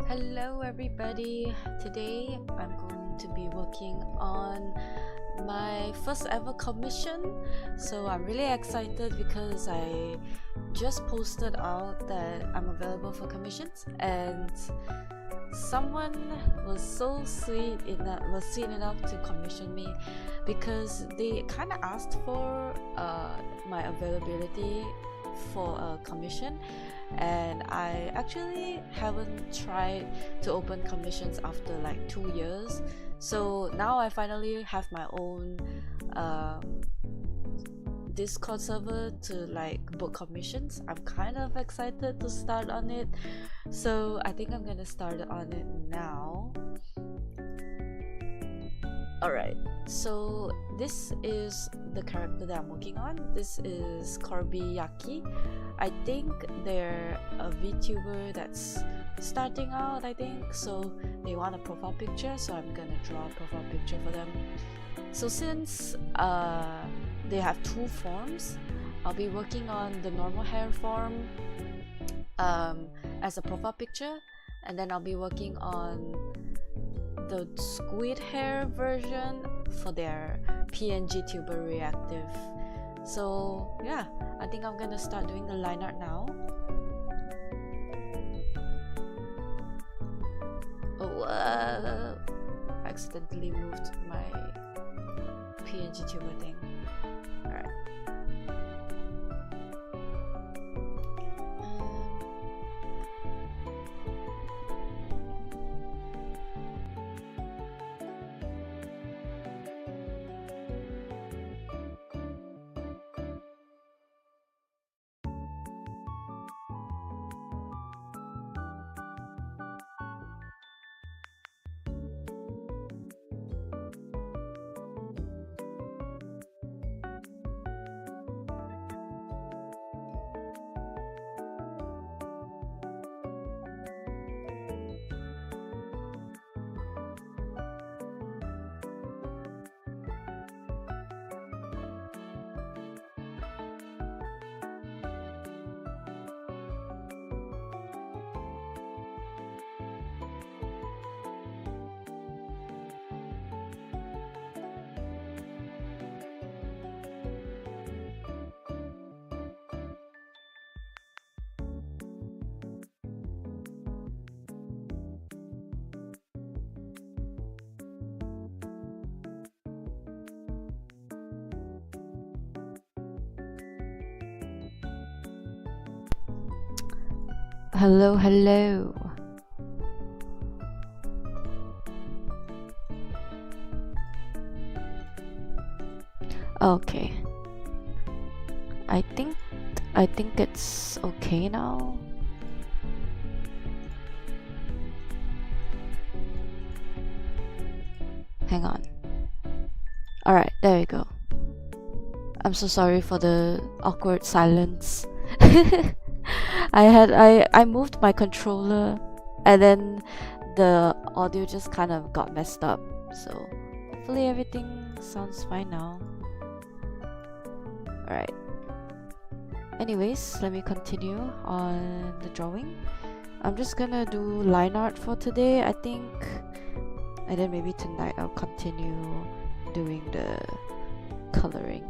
Hello everybody, today I'm going to be working on my first ever commission. So I'm really excited because I just posted out that I'm available for commissions, and someone was so sweet enough to commission me because they kind of asked for my availability for a commission, and I actually haven't tried to open commissions after like 2 years. So now I finally have my own Discord server to like book commissions. I'm kind of excited to start on it, so I think I'm gonna start on it now. Alright, so this is the character that I'm working on. This is CorbiYaki. I think they're a Vtuber that's starting out, I think, so they want a profile picture, so I'm gonna draw a profile picture for them. So since they have two forms, I'll be working on the normal hair form as a profile picture, and then I'll be working on the squid hair version for their PNGtuber reactive. So yeah, I think I'm gonna start doing the line art now. Oh, accidentally moved my PNGtuber thing. Alright. Hello. Okay. I think it's okay now. Hang on. Alright, there we go. I'm so sorry for the awkward silence. I moved my controller, and then the audio just kind of got messed up, so hopefully everything sounds fine now. Alright, anyways, let me continue on the drawing. I'm just gonna do line art for today, I think, and then maybe tonight I'll continue doing the coloring.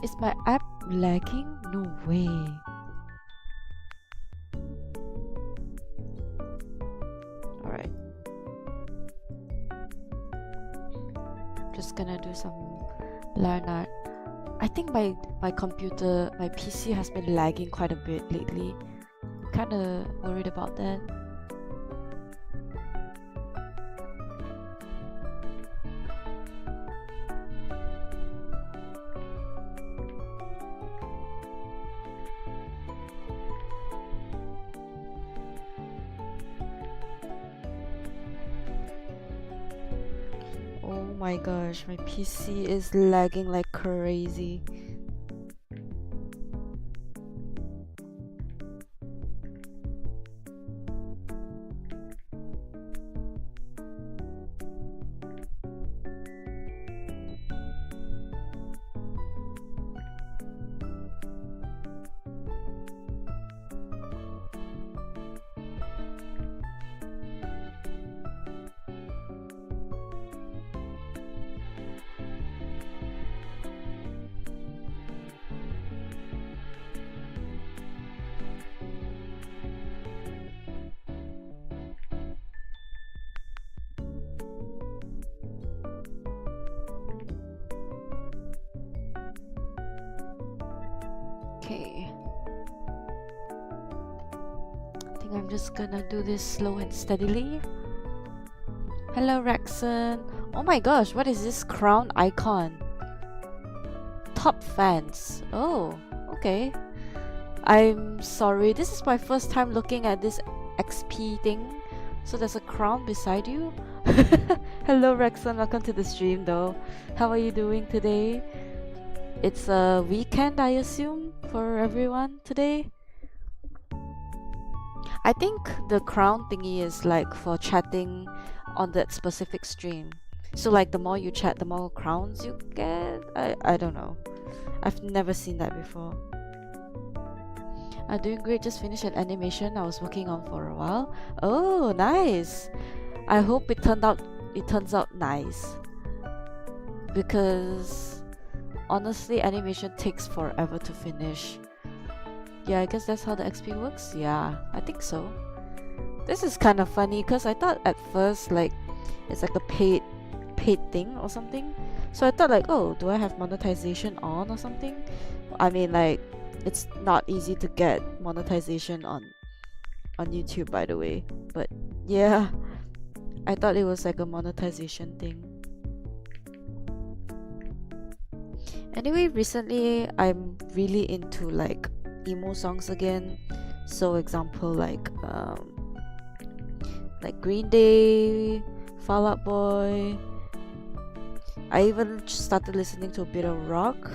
Is my app lagging? No way. Alright. Just gonna do some line art. I think my computer, my PC has been lagging quite a bit lately. Kinda worried about that. Oh my gosh, my PC is lagging like crazy. Okay. I think I'm just gonna do this slow and steadily. Hello, Rexon. Oh my gosh, what is this crown icon? Top fans. Oh, okay. I'm sorry, this is my first time looking at this XP thing. So there's a crown beside you? Hello, Rexon. Welcome to the stream though. How are you doing today? It's a weekend, I assume, for everyone today. I think the crown thingy is like for chatting on that specific stream. So like the more you chat, the more crowns you get. I don't know. I've never seen that before. I'm doing great. Just finished an animation I was working on for a while. Oh, nice. I hope it turns out nice. Because honestly, animation takes forever to finish. Yeah, I guess that's how the XP works. Yeah, I think so. This is kind of funny because I thought at first like it's like a paid thing or something. So I thought like, oh, do I have monetization on or something? I mean, like, it's not easy to get monetization on YouTube, by the way. But yeah, I thought it was like a monetization thing. Anyway, recently I'm really into like emo songs again. So example like Green Day, Fall Out Boy. I even started listening to a bit of rock,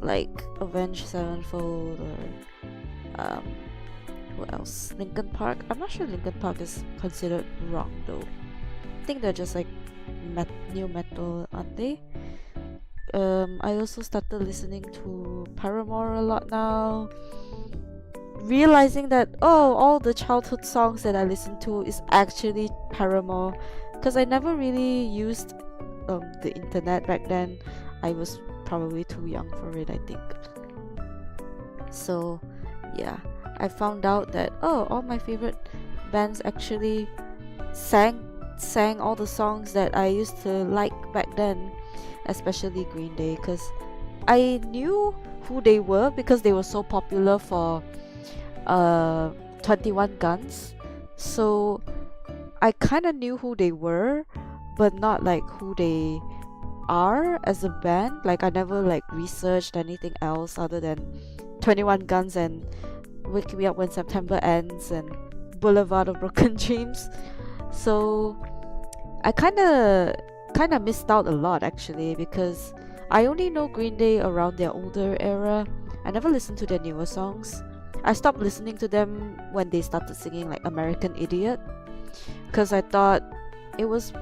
like Avenged Sevenfold or what else? Linkin Park. I'm not sure Linkin Park is considered rock though. I think they're just like new metal, aren't they? I also started listening to Paramore a lot now, realizing that all the childhood songs that I listened to is actually Paramore, because I never really used the internet back then. I was probably too young for it, I think. So yeah, I found out that all my favorite bands actually sang all the songs that I used to like back then, especially Green Day, because I knew who they were because they were so popular for 21 Guns. So I kind of knew who they were, but not like who they are as a band. Like I never like researched anything else other than 21 Guns and Wake Me Up When September Ends and Boulevard of Broken Dreams. So I kind of missed out a lot actually, because I only know Green Day around their older era. I never listened to their newer songs. I stopped listening to them when they started singing like American Idiot, because I thought it was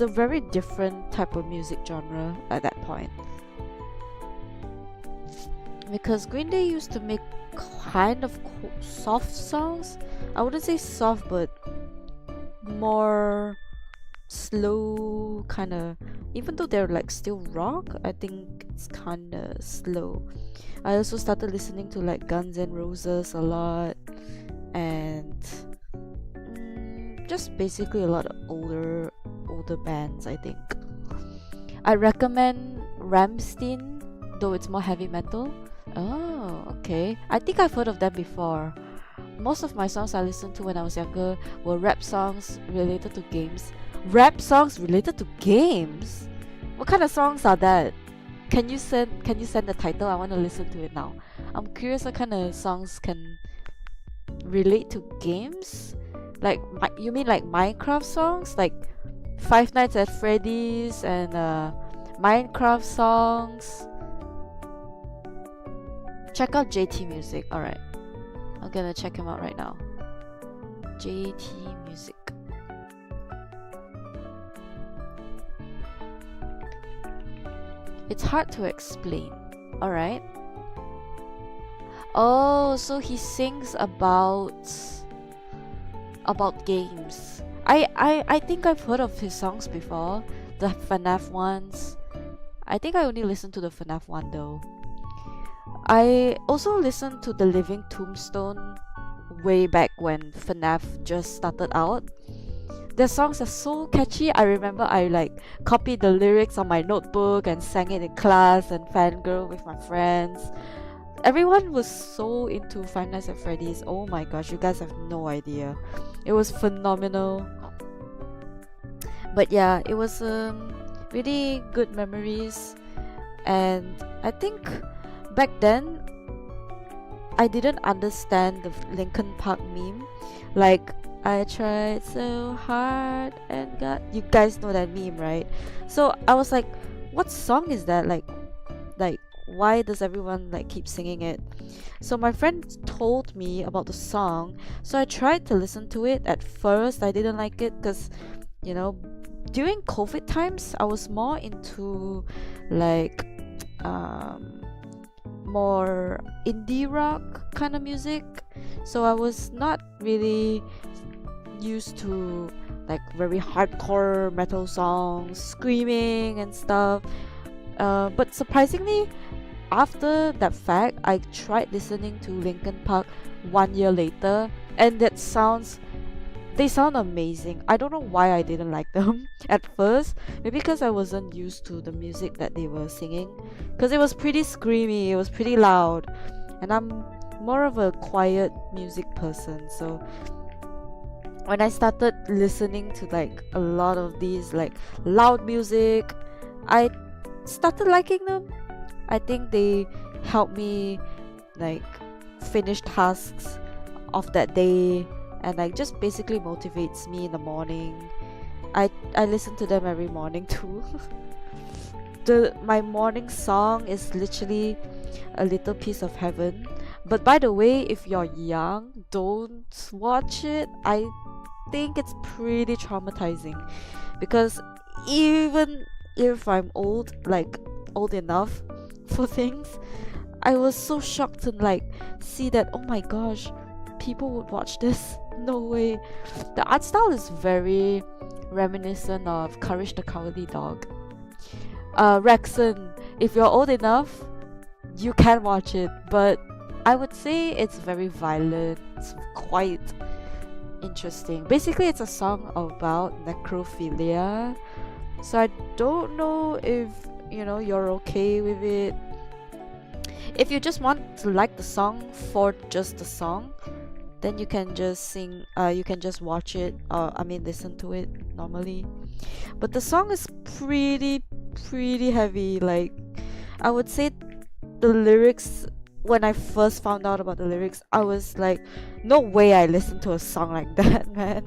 a very different type of music genre at that point. Because Green Day used to make kind of soft songs. I wouldn't say soft, but more slow kind of. Even though they're like still rock, I think it's kind of slow. I also started listening to like Guns N' Roses a lot, and just basically a lot of older bands, I think. I recommend Rammstein, though it's more heavy metal. Oh, okay. I think I've heard of them before. Most of my songs I listened to when I was younger were rap songs related to games. Rap songs related to games? What kind of songs are that? Can you send the title? I want to listen to it now. I'm curious what kind of songs can relate to games. Like, you mean like Minecraft songs? Like Five Nights at Freddy's and Minecraft songs? Check out JT Music. Alright, I'm gonna check him out right now. JT Music. It's hard to explain. Alright. Oh, so he sings about games. I think I've heard of his songs before. The FNAF ones. I think I only listened to the FNAF one though. I also listened to The Living Tombstone way back when FNAF just started out. Their songs are so catchy. I remember I like copied the lyrics on my notebook and sang it in class and fangirl with my friends. Everyone was so into Five Nights at Freddy's. Oh my gosh, you guys have no idea. It was phenomenal. But yeah, it was really good memories. And I think back then I didn't understand the Linkin Park meme. Like, I tried so hard and got, you guys know that meme, right? So I was like, what song is that? Like why does everyone like keep singing it? So my friend told me about the song, so I tried to listen to it. At first I didn't like it because, you know, during COVID times I was more into like more indie rock kind of music, so I was not really used to like very hardcore metal songs, screaming and stuff. But surprisingly, after that fact, I tried listening to Linkin Park 1 year later, and they sound amazing. I don't know why I didn't like them at first. Maybe because I wasn't used to the music that they were singing, because it was pretty screamy, it was pretty loud, and I'm more of a quiet music person. So when I started listening to like a lot of these like loud music, I started liking them. I think they help me like finish tasks of that day, and like just basically motivates me in the morning. I listen to them every morning too. My morning song is literally A Little Piece of Heaven. But by the way, if you're young, don't watch it. I think it's pretty traumatizing, because even if I'm old, like old enough for things, I was so shocked to like see that, oh my gosh, people would watch this. No way. The art style is very reminiscent of Courage the Cowardly Dog. Rexon, if you're old enough, you can watch it, but I would say it's very violent. It's quite interesting. Basically, it's a song about necrophilia. So I don't know if, you know, you're okay with it. If you just want to like the song for just the song, then you can just you can just watch it, listen to it normally. But the song is pretty heavy. Like, I would say the lyrics, when I first found out about the lyrics, I was like, no way I listened to a song like that, man.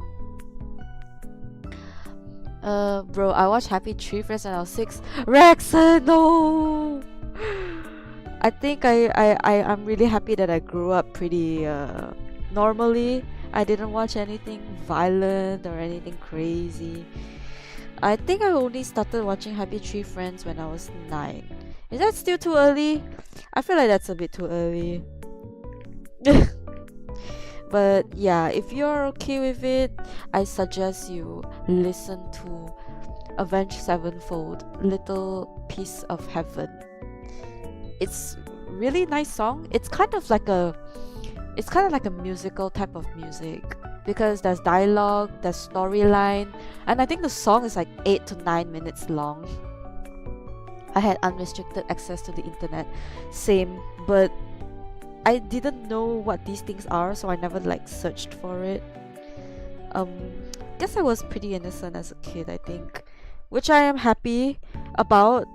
Bro, I watched Happy Tree Friends when I was 6. Rexon, no! I think I'm really happy that I grew up pretty normally. I didn't watch anything violent or anything crazy. I think I only started watching Happy Tree Friends when I was 9. Is that still too early? I feel like that's a bit too early. But yeah, if you're okay with it, I suggest you listen to Avenged Sevenfold, Little Piece of Heaven. It's really nice song. It's kind of like a musical type of music, because there's dialogue, there's storyline, and I think the song is like 8 to 9 minutes long. I had unrestricted access to the internet, same, but I didn't know what these things are, so I never like searched for it. Guess I was pretty innocent as a kid, I think, which I am happy about.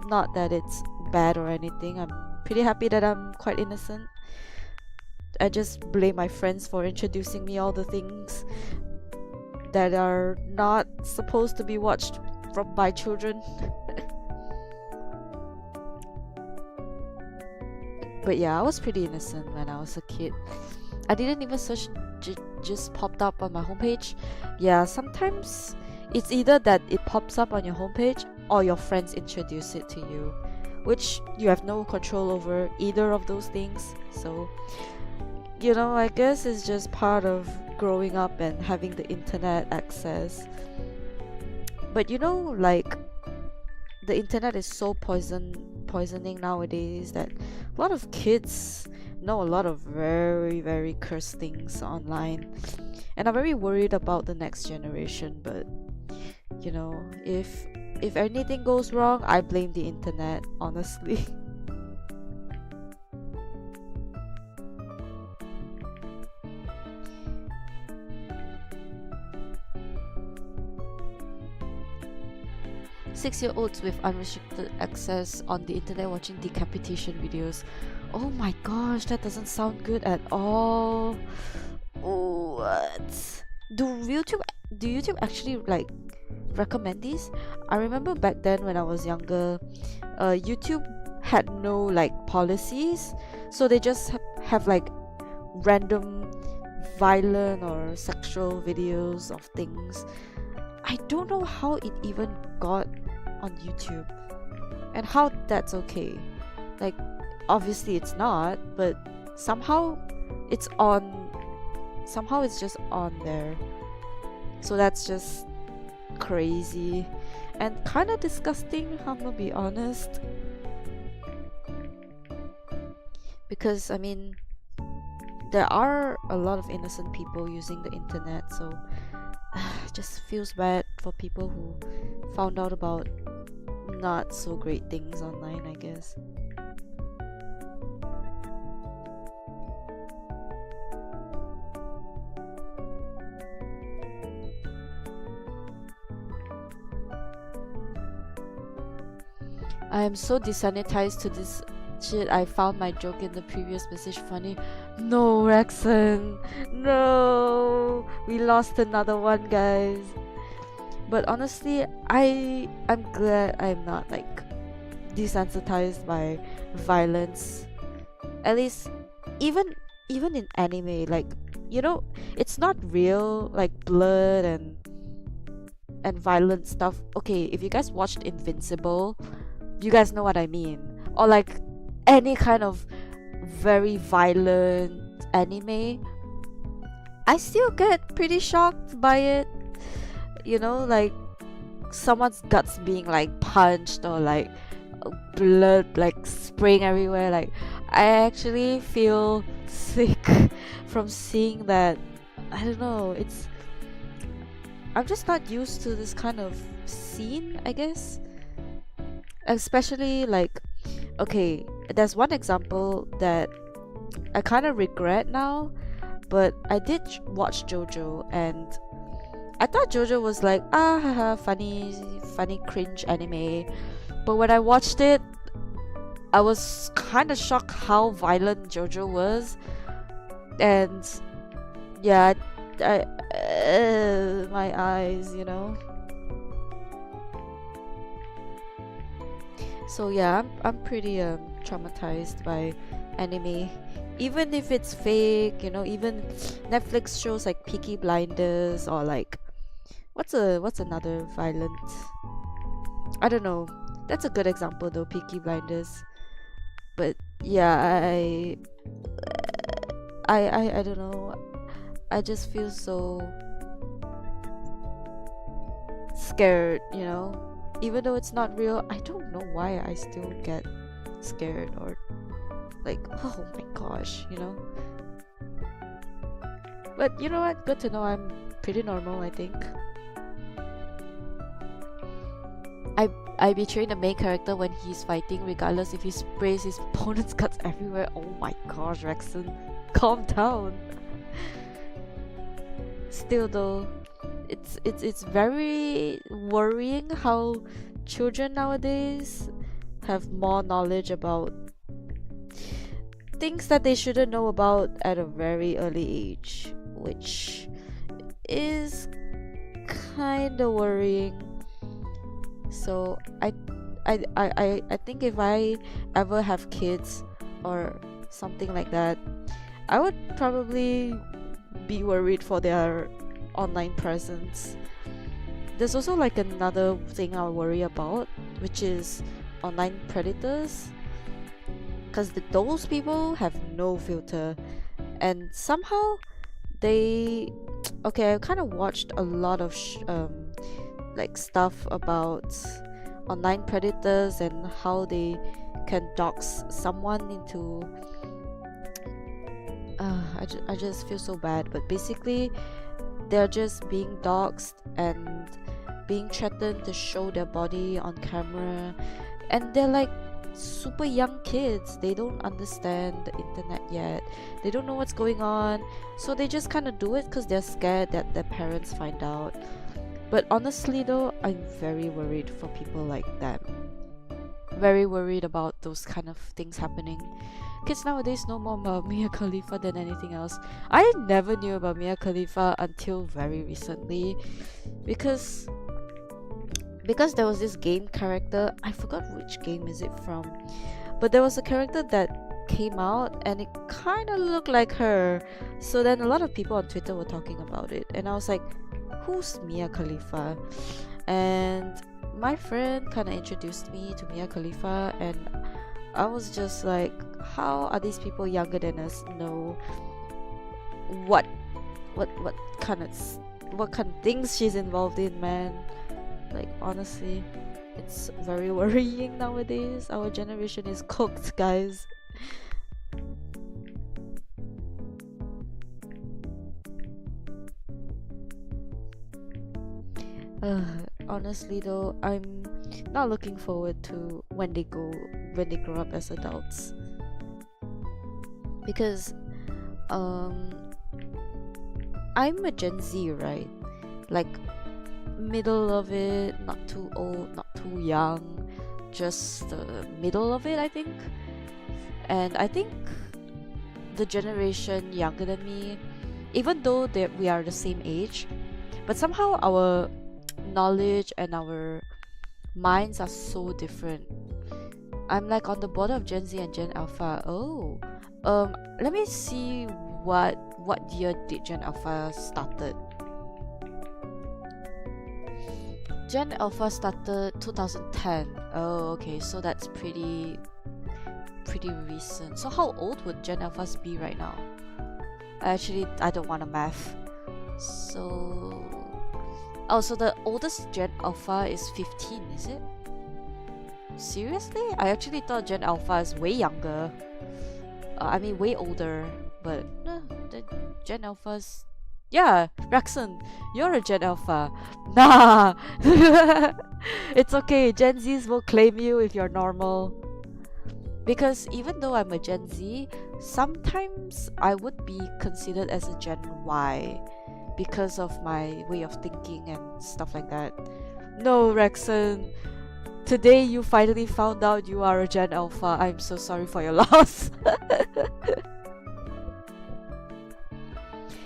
Not that it's bad or anything. I'm pretty happy that I'm quite innocent. I just blame my friends for introducing me all the things that are not supposed to be watched by children. But yeah, I was pretty innocent when I was a kid. I didn't even search, just popped up on my homepage. Yeah, sometimes it's either that it pops up on your homepage or your friends introduce it to you, which you have no control over either of those things. So, you know, I guess it's just part of growing up and having the internet access. But you know, like, the internet is so poisoning nowadays, that a lot of kids know a lot of very, very cursed things online. And I'm very worried about the next generation, but you know, if anything goes wrong, I blame the internet, honestly. Six-year-olds with unrestricted access on the internet watching decapitation videos. Oh my gosh, that doesn't sound good at all. What? Do YouTube actually like recommend these? I remember back then when I was younger, YouTube had no like policies, so they just have like random violent or sexual videos of things. I don't know how it even got on YouTube and how that's okay. Like, obviously it's not, but somehow it's just on there. So that's just crazy and kind of disgusting, I'm gonna be honest. Because I mean, there are a lot of innocent people using the internet, so it just feels bad for people who found out about not so great things online, I guess. I am so desanitized to this shit. I found my joke in the previous message funny. No, Rexon. No. We lost another one, guys. But honestly, I'm glad I'm not like desensitized by violence. At least even in anime, like, you know, it's not real, like blood and violent stuff. Okay, if you guys watched Invincible, you guys know what I mean. Or like any kind of very violent anime, I still get pretty shocked by it. You know, like someone's guts being like punched or like blood like spraying everywhere. Like, I actually feel sick from seeing that. I don't know, I'm just not used to this kind of scene, I guess. Especially like, okay, there's one example that I kind of regret now, but I did watch JoJo and I thought JoJo was like, haha, funny cringe anime. But when I watched it, I was kind of shocked how violent JoJo was. And yeah, my eyes, you know. So yeah, I'm pretty traumatized by anime, even if it's fake. You know, even Netflix shows like Peaky Blinders or like what's another violent? I don't know. That's a good example though, Peaky Blinders. But yeah, I don't know. I just feel so scared, you know. Even though it's not real, I don't know why I still get scared or like, oh my gosh, you know. But you know what? Good to know I'm pretty normal, I think. I betray the main character when he's fighting, regardless if he sprays his opponent's guts everywhere. Oh my gosh, Rexon, calm down. Still though, it's very worrying how children nowadays have more knowledge about things that they shouldn't know about at a very early age, which is kind of worrying. So I think if I ever have kids or something like that, I would probably be worried for their online presence. There's also like another thing I worry about, which is online predators, because those people have no filter, and somehow they okay, I kind of watched a lot of like stuff about online predators and how they can dox someone into I just feel so bad, but basically they're just being doxed and being threatened to show their body on camera, and they're like super young kids. They don't understand the internet yet, they don't know what's going on, so they just kind of do it because they're scared that their parents find out. But honestly though, I'm very worried for people like them, very worried about those kind of things happening. Kids nowadays know more about Mia Khalifa than anything else. I never knew about Mia Khalifa until very recently, because there was this game character, I forgot which game is it from, but there was a character that came out and it kind of looked like her. So then a lot of people on Twitter were talking about it, and I was like, who's Mia Khalifa? And my friend kind of introduced me to Mia Khalifa, and I was just like, how are these people younger than us know what kind of things she's involved in, man? Like, honestly, it's very worrying nowadays. Our generation is cooked, guys. Honestly though, I'm not looking forward to when they grow up as adults, because I'm a Gen Z, right? Like, middle of it, not too old, not too young, just the middle of it, I think. And I think the generation younger than me, even though we are the same age, but somehow our knowledge and our minds are so different. I'm like on the border of Gen Z and Gen Alpha. Let me see what year did Gen Alpha started. Gen Alpha started 2010. Oh, okay, so that's pretty recent. So how old would Gen Alphas be right now? I don't want to math. So the oldest Gen Alpha is 15, is it? Seriously? I actually thought Gen Alpha is way younger. I mean way older, but the Gen Alphas. Yeah, Raxon, you're a Gen Alpha. Nah! It's okay, Gen Zs will claim you if you're normal. Because even though I'm a Gen Z, sometimes I would be considered as a Gen Y because of my way of thinking and stuff like that. No, Raxon, today you finally found out you are a Gen Alpha. I'm so sorry for your loss.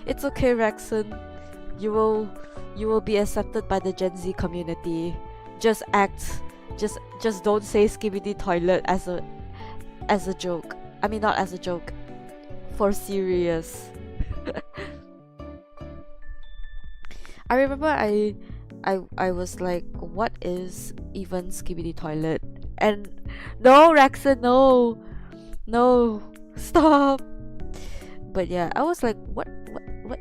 It's okay, Raxon. You will be accepted by the Gen Z community. Just don't say skibidi toilet as a joke. I mean, not as a joke. For serious. I remember I was like, what is even skibidi toilet? And no, Raxon, no, stop. But yeah, I was like, what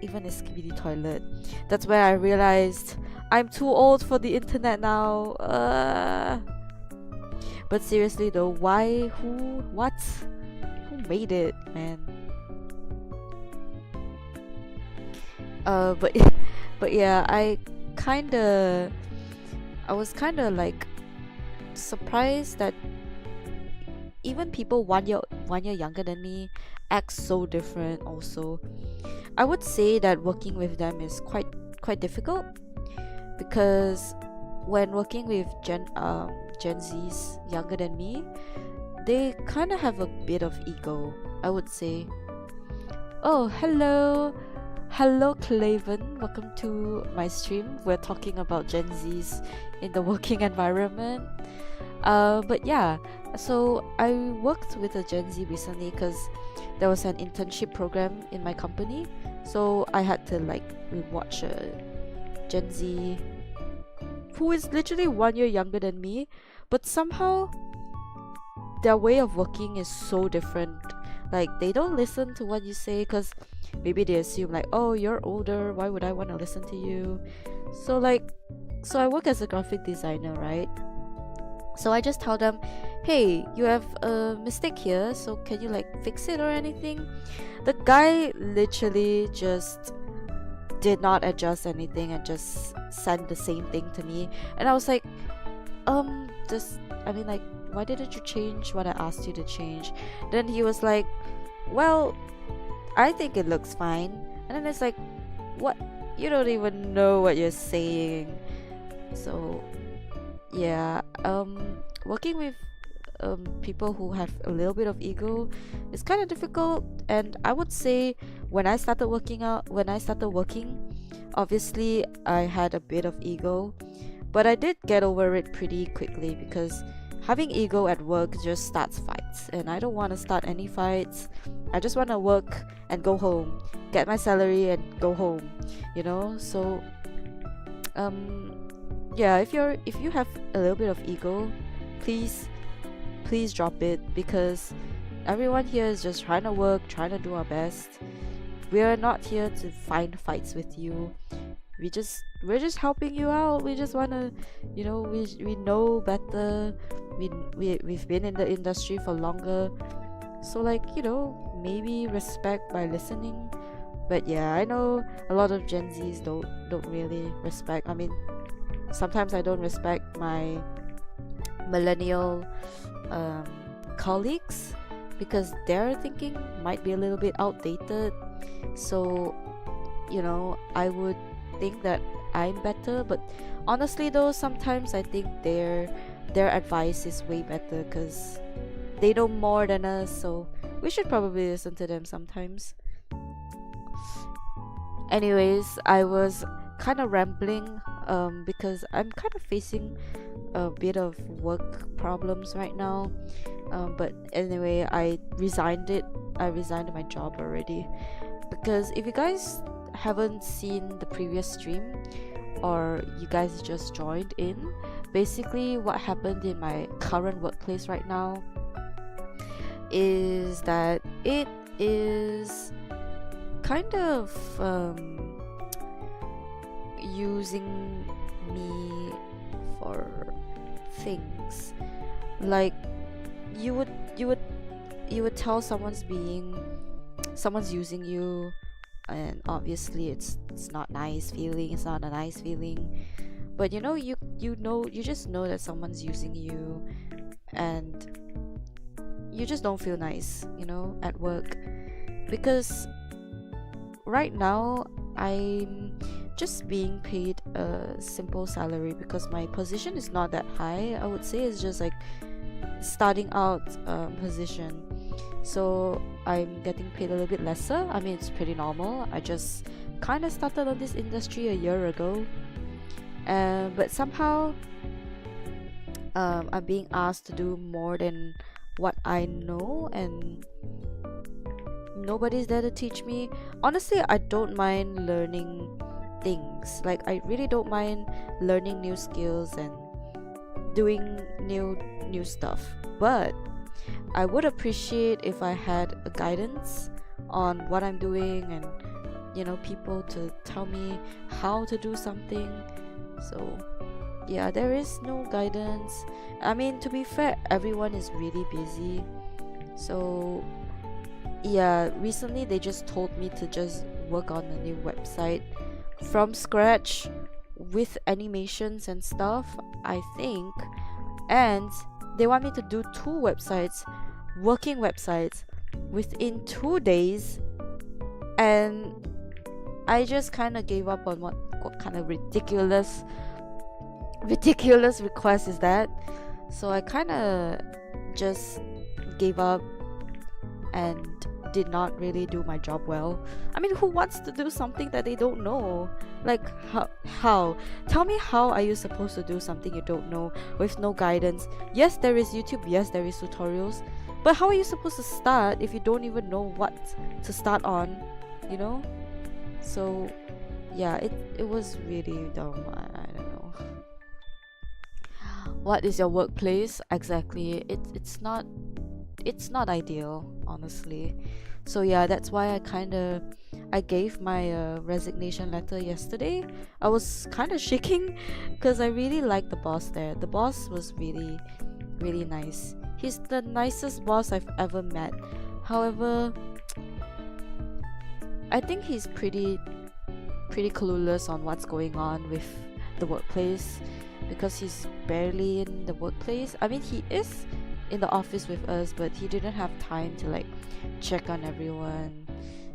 even is skibidi toilet? That's where I realized I'm too old for the internet now. But seriously though, why? Who made it, man? But yeah, I was kinda like surprised that even people one year younger than me act so different also. I would say that working with them is quite difficult, because when working with Gen Zs younger than me, they kind of have a bit of ego, I would say. Oh, hello Claven, welcome to my stream. We're talking about Gen Zs in the working environment. But yeah, so I worked with a Gen Z recently because there was an internship program in my company, so I had to like watch a Gen Z who is literally 1 year younger than me, but somehow their way of working is so different. Like, they don't listen to what you say because maybe they assume like, oh, you're older, why would I want to listen to you? So I work as a graphic designer, right? So I just tell them, hey, you have a mistake here, so can you like fix it or anything? The guy literally just did not adjust anything and just sent the same thing to me, and I was like, like, why didn't you change what I asked you to change? Then he was like, well, I think it looks fine. And then it's like, what? You don't even know what you're saying. So yeah, working with people who have a little bit of ego is kind of difficult. And I would say when I started working, obviously I had a bit of ego, but I did get over it pretty quickly, because having ego at work just starts fights, and I don't want to start any fights. I just want to work and go home, get my salary and go home, so yeah, if you have a little bit of ego, please drop it, because everyone here is just trying to work, trying to do our best. We're not here to find fights with you. We're just helping you out. We just want to, we know better. We've been in the industry for longer, so maybe respect by listening. But yeah, I know a lot of Gen Zs don't really respect. I mean, sometimes I don't respect my millennial colleagues, because their thinking might be a little bit outdated. So I would think that I'm better, but honestly though, sometimes I think their advice is way better, because they know more than us, so we should probably listen to them sometimes. Anyways, I was kind of rambling because I'm kind of facing a bit of work problems right now, but anyway, I resigned my job already, because if you guys haven't seen the previous stream, or you guys just joined in, basically what happened in my current workplace right now is that it is kind of using me for things. Like, you would tell someone's using you, and obviously it's not nice feeling, it's not a nice feeling, but you just know that someone's using you, and you just don't feel nice at work, because right now I'm just being paid a simple salary, because my position is not that high. I would say it's just like starting out position, so I'm getting paid a little bit lesser. I mean, it's pretty normal. I just kind of started on this industry a year ago, but somehow I'm being asked to do more than what I know, and nobody's there to teach me. Honestly, I don't mind learning things. Like, I really don't mind learning new skills and doing new stuff, but I would appreciate if I had a guidance on what I'm doing, and people to tell me how to do something. So yeah, there is no guidance. I mean, to be fair, everyone is really busy. So yeah, recently they just told me to just work on a new website from scratch with animations and stuff, I think, and they want me to do 2 websites, working websites, within 2 days, and I just kind of gave up on what kind of ridiculous request is that. So I kind of just gave up and did not really do my job well. I mean, who wants to do something that they don't know? Like, how? Tell me, how are you supposed to do something you don't know with no guidance? Yes, there is YouTube, yes, there is tutorials, but how are you supposed to start if you don't even know what to start on, So yeah, it was really dumb. I don't know. What is your workplace exactly? It's not ideal, honestly. So yeah, that's why I kind of I gave my resignation letter yesterday, I was kind of shaking because I really liked the boss there. The boss was really, really nice. He's the nicest boss I've ever met. However, I think he's pretty clueless on what's going on with the workplace, because he's barely in the workplace. I mean, he is in the office with us, but he didn't have time to like check on everyone,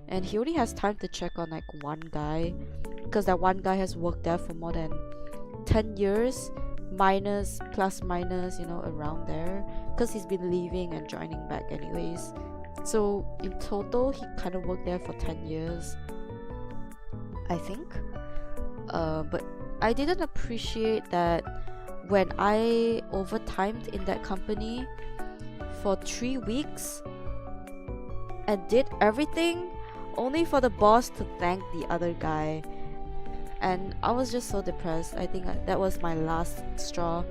and he only has time to check on like one guy, because that one guy has worked there for more than 10 years, minus plus minus, you know, around there, because he's been leaving and joining back anyways. So in total he kind of worked there for 10 years, I think. But I didn't appreciate that when I overtimed in that company for 3 weeks and did everything only for the boss to thank the other guy. And I was just so depressed. I think that was my last straw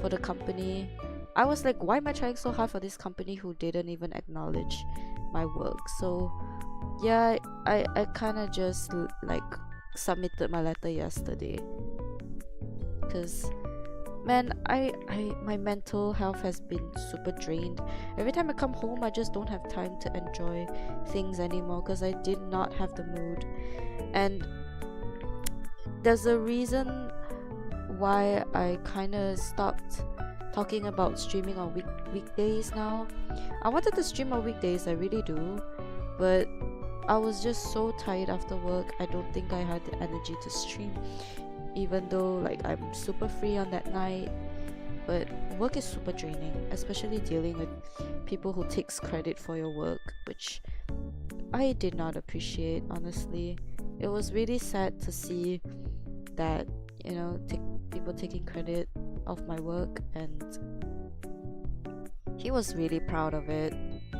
for the company. I was like, why am I trying so hard for this company who didn't even acknowledge my work? So yeah, I kind of just like submitted my letter yesterday, because man, my mental health has been super drained. Every time I come home, I just don't have time to enjoy things anymore, because I did not have the mood. And there's a reason why I kind of stopped talking about streaming on weekdays now. I wanted to stream on weekdays, I really do, but I was just so tired after work. I don't think I had the energy to stream, even though like I'm super free on that night. But work is super draining, especially dealing with people who takes credit for your work, which I did not appreciate, honestly. It was really sad to see that, you know, people taking credit of my work, and he was really proud of it.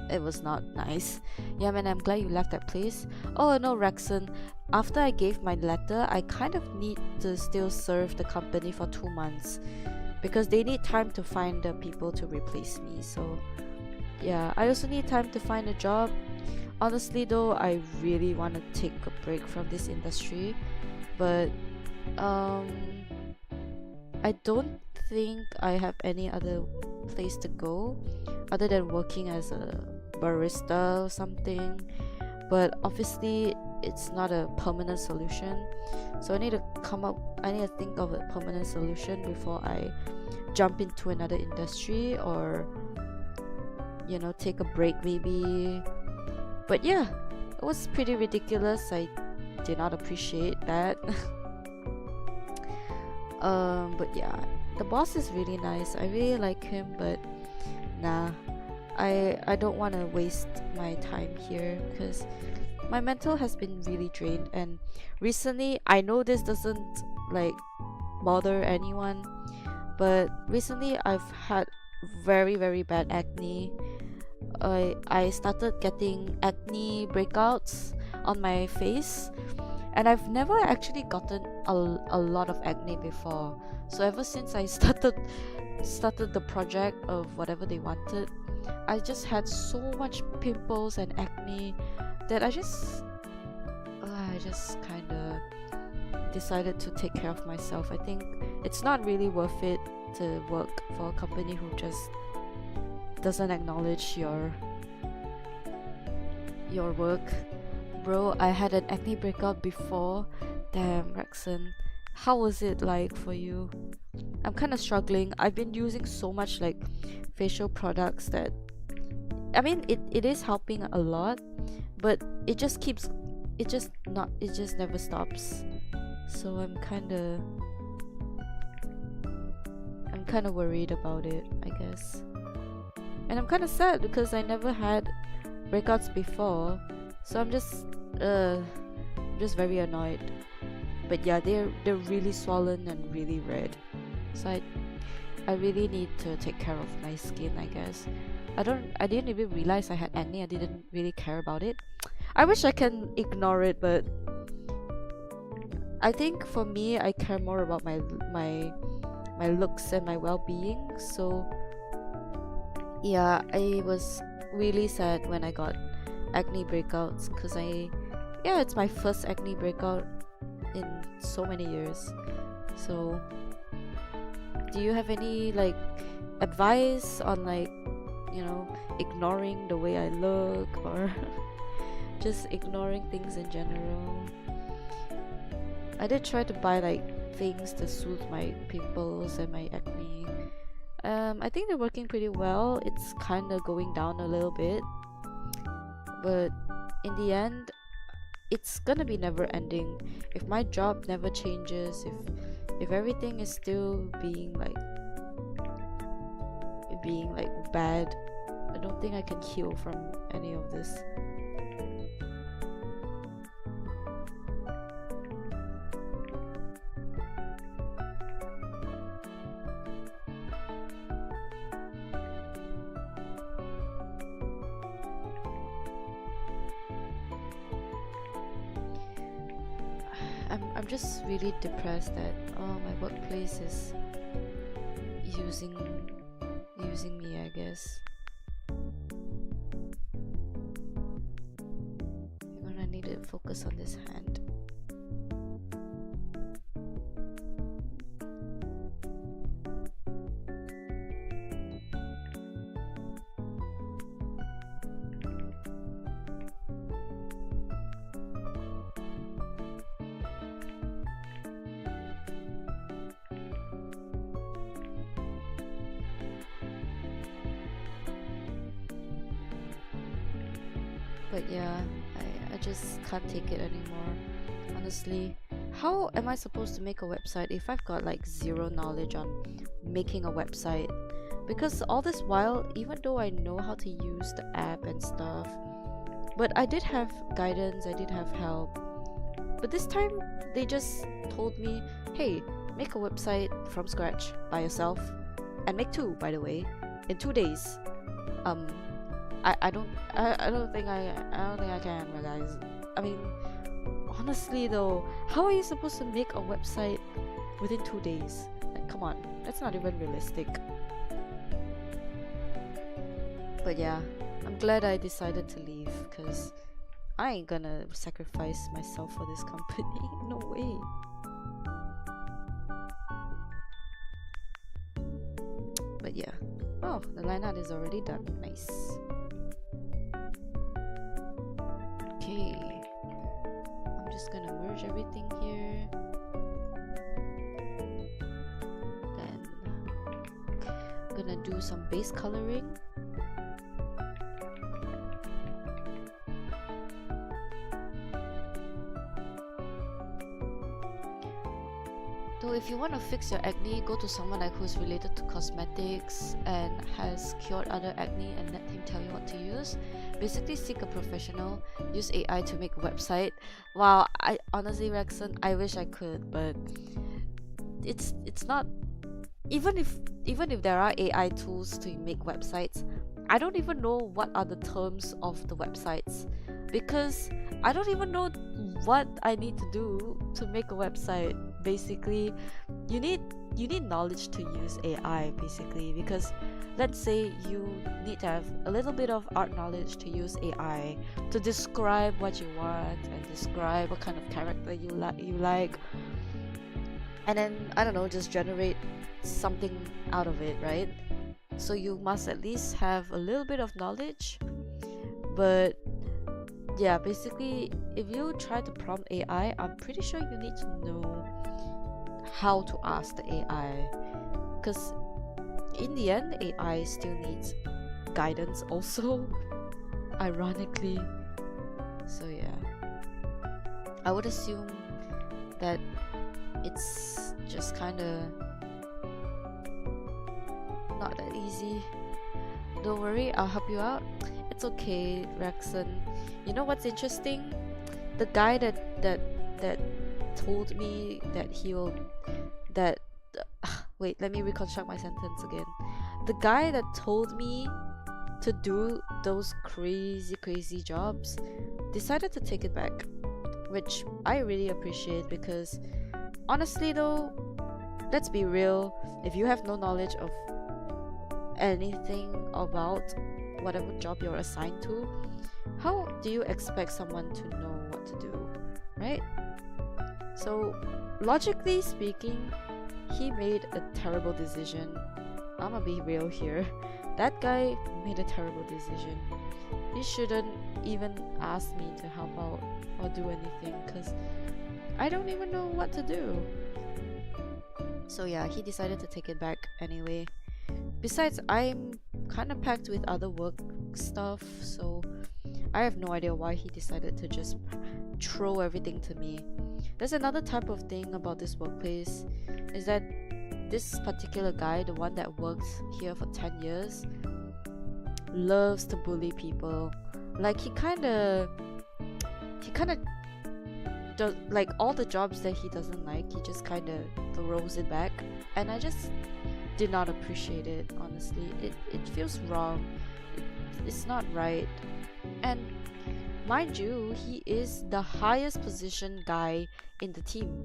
It was not nice. Yeah man, I'm glad you left that place. Oh no, Rexon, after I gave my letter, I kind of need to still serve the company for 2 months, because they need time to find the people to replace me. So yeah, I also need time to find a job. Honestly though, I really want to take a break from this industry, but I don't think I have any other place to go other than working as a barista or something. But obviously it's not a permanent solution, so I need to think of a permanent solution before I jump into another industry, or you know, take a break maybe. But yeah, it was pretty ridiculous. I did not appreciate that. But yeah, the boss is really nice. I really like him, but nah, I don't want to waste my time here, because my mental has been really drained. And recently, I know this doesn't like bother anyone, but recently I've had very, very bad acne. I started getting acne breakouts on my face, and I've never actually gotten a lot of acne before. So ever since I started the project of whatever they wanted, I just had so much pimples and acne that I just kind of decided to take care of myself. I think it's not really worth it to work for a company who just doesn't acknowledge your work. Bro, I had an acne breakout before. Damn, Rexon, how was it like for you? I'm kind of struggling. I've been using so much like facial products that, I mean, it is helping a lot, but it just never stops. So I'm kind of worried about it, I guess. And I'm kind of sad because I never had breakouts before, so I'm just very annoyed. But yeah, they're really swollen and really red, so I really need to take care of my skin, I guess. I didn't even realize I had acne. I didn't really care about it. I wish I can ignore it, but I think for me, I care more about my looks and my well-being. So yeah, I was really sad when I got acne breakouts, because I yeah, it's my first acne breakout in so many years. So do you have any like advice on like, you know, ignoring the way I look, or just ignoring things in general? I did try to buy like things to soothe my pimples and my acne. I think they're working pretty well. It's kind of going down a little bit, but in the end, it's gonna be never ending. If my job never changes, if everything is still being like bad, I don't think I can heal from any of this. I'm just really depressed that my workplace is using me, I guess. I'm gonna need to focus on this hand. But yeah, I just can't take it anymore, honestly. How am I supposed to make a website if I've got like zero knowledge on making a website? Because all this while, even though I know how to use the app and stuff, but I did have guidance, I did have help. But this time, they just told me, hey, make a website from scratch by yourself, and make 2, by the way, in 2 days. I don't think I can, my guys. I mean, honestly though, how are you supposed to make a website within 2 days? Like, come on, that's not even realistic. But yeah, I'm glad I decided to leave, because I ain't gonna sacrifice myself for this company. No way. But yeah. Oh, the line art is already done. Nice. Okay. I'm just gonna merge everything here. Then I'm gonna do some base coloring. So if you want to fix your acne, go to someone like who's related to cosmetics and has cured other acne and let him tell you what to use. Basically, seek a professional. Use AI to make a website. Wow, I honestly, Rexon, I wish I could, but it's not. Even if there are AI tools to make websites, I don't even know what are the terms of the websites, because I don't even know what I need to do to make a website. Basically, you need knowledge to use AI, basically, because let's say you need to have a little bit of art knowledge to use AI to describe what you want and describe what kind of character you like, and then I don't know, just generate something out of it, right? So you must at least have a little bit of knowledge. But yeah, basically, if you try to prompt AI, I'm pretty sure you need to know how to ask the AI, because in the end, AI still needs guidance also, ironically. So yeah, I would assume that it's just kind of not that easy. Don't worry, I'll help you out. It's okay, Rexon. You know what's interesting? The guy that told me that wait, let me reconstruct my sentence again. The guy that told me to do those crazy jobs decided to take it back, which I really appreciate, because honestly though, let's be real, if you have no knowledge of anything about whatever job you're assigned to, how do you expect someone to know what to do, right? So logically speaking, he made a terrible decision. I'm gonna be real here. That guy made a terrible decision. He shouldn't even ask me to help out or do anything, because I don't even know what to do. So yeah, he decided to take it back anyway. Besides, I'm kind of packed with other work stuff, so I have no idea why he decided to just throw everything to me. There's another type of thing about this workplace, is that this particular guy, the one that works here for 10 years, loves to bully people. Like he kind of does, like all the jobs that he doesn't like, he just kind of throws it back, and I just did not appreciate it. Honestly, it feels wrong. It's not right. And mind you, he is the highest position guy in the team,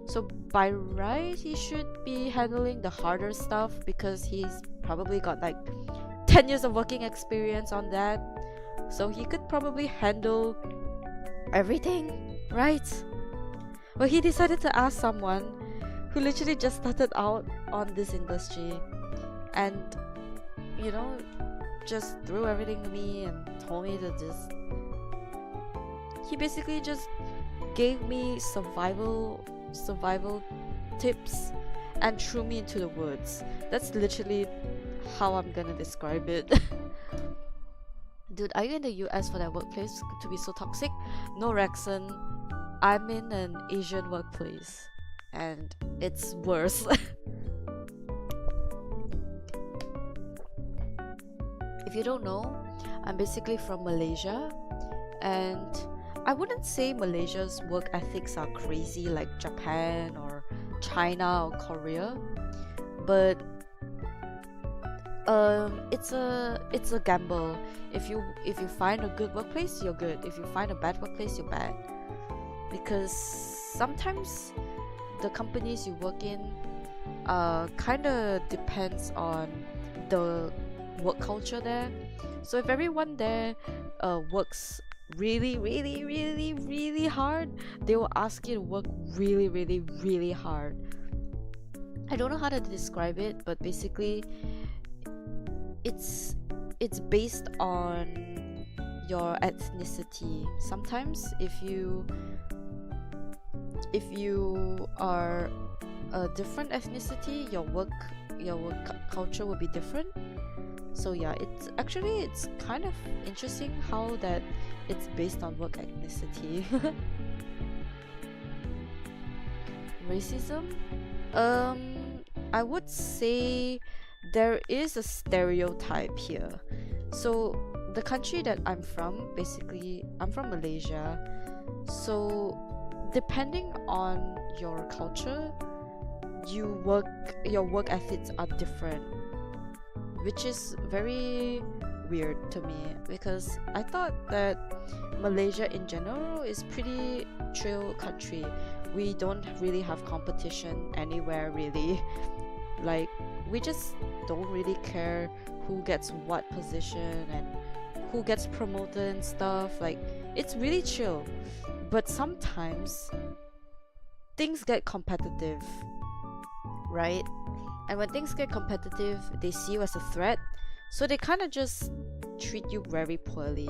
so by right he should be handling the harder stuff, because he's probably got like 10 years of working experience on that, so he could probably handle everything, right? Well, he decided to ask someone who literally just started out on this industry, and you know, just threw everything to me and told me to just, he basically just gave me survival tips and threw me into the woods. That's literally how I'm gonna describe it. Dude, are you in the US for that workplace to be so toxic? No, Rexon, I'm in an Asian workplace and it's worse. If you don't know, I'm basically from Malaysia, and I wouldn't say Malaysia's work ethics are crazy like Japan or China or Korea, but it's a gamble. If you find a good workplace, you're good. If you find a bad workplace, you're bad. Because sometimes the companies you work in kind of depends on the work culture there. So if everyone there works really hard, they will ask you to work really hard. I don't know how to describe it, but basically it's based on your ethnicity. Sometimes if you are a different ethnicity, your work culture will be different. So yeah, it's kind of interesting how that it's based on work ethnicity. Racism? I would say there is a stereotype here. So the country that I'm from, basically, I'm from Malaysia. So depending on your culture, your work ethics are different, which is very weird to me, because I thought that Malaysia in general is pretty chill country. We don't really have competition anywhere really. Like, we just don't really care who gets what position and who gets promoted and stuff. Like, it's really chill. But sometimes things get competitive, right? And when things get competitive, they see you as a threat, so they kind of just treat you very poorly.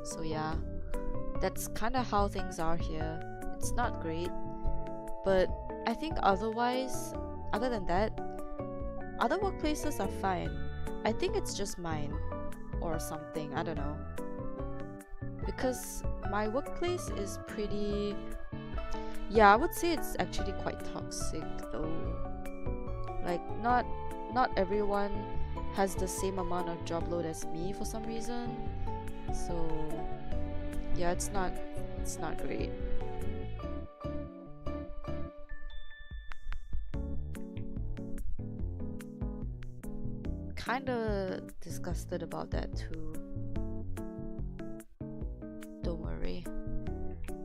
So yeah, that's kind of how things are here. It's not great, but I think other than that, other workplaces are fine. I think it's just mine or something, I don't know. Because my workplace is pretty, yeah, I would say it's actually quite toxic though. Like, not everyone has the same amount of job load as me for some reason. So yeah, it's not great. Kinda disgusted about that too. Don't worry.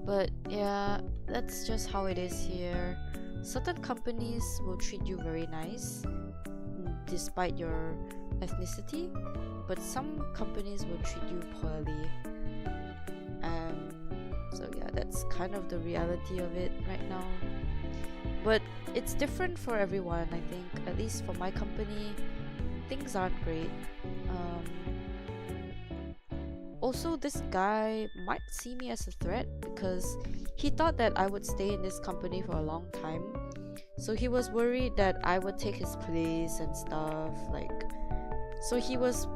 But yeah, that's just how it is here. Certain companies will treat you very nice despite your ethnicity, but some companies will treat you poorly. So yeah, that's kind of the reality of it right now. But it's different for everyone, I think. At least for my company, things aren't great. Also, this guy might see me as a threat because he thought that I would stay in this company for a long time. So he was worried that I would take his place and stuff. So he was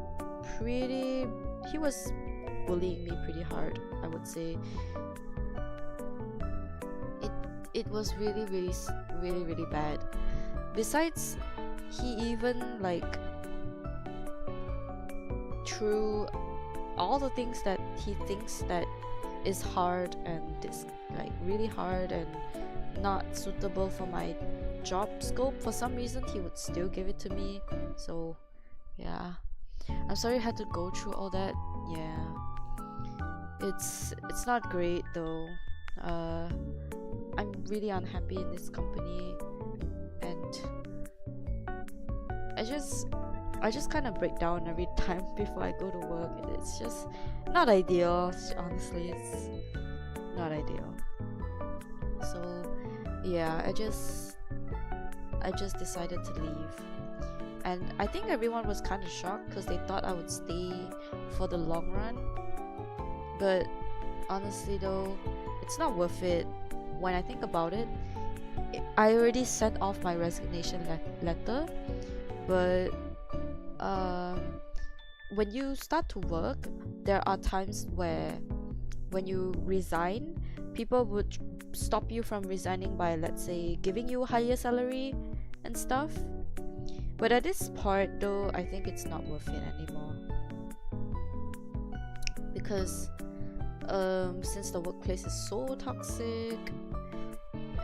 bullying me pretty hard, I would say. It was really bad. Besides, he even threw all the things that he thinks that is hard and really hard and not suitable for my job scope. For some reason, he would still give it to me. So yeah, I'm sorry I had to go through all that. Yeah, it's not great though. I'm really unhappy in this company, and I just kind of break down every time before I go to work. It's just not ideal. Honestly, it's not ideal. So yeah, I just decided to leave, and I think everyone was kind of shocked because they thought I would stay for the long run. But honestly though, it's not worth it. When I think about it, I already sent off my resignation letter, but when you start to work, there are times where when you resign, people would stop you from resigning by, let's say, giving you a higher salary and stuff. But at this part though, I think it's not worth it anymore, because since the workplace is so toxic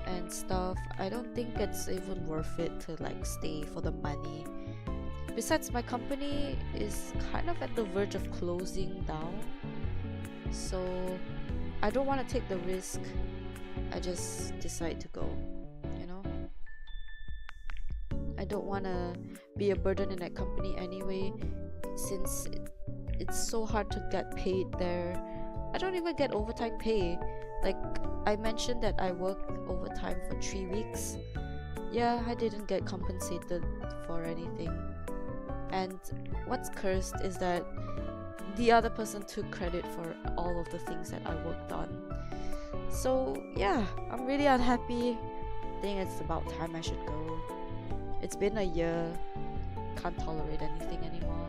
and stuff, I don't think it's even worth it to stay for the money. Besides, my company is kind of at the verge of closing down, so I don't want to take the risk. I just decide to go, I don't want to be a burden in that company anyway, since it's so hard to get paid there. I don't even get overtime pay. I mentioned that I worked overtime for 3 weeks. Yeah, I didn't get compensated for anything. And what's cursed is that the other person took credit for all of the things that I worked on. So yeah, I'm really unhappy. I think it's about time I should go. It's been a year. Can't tolerate anything anymore.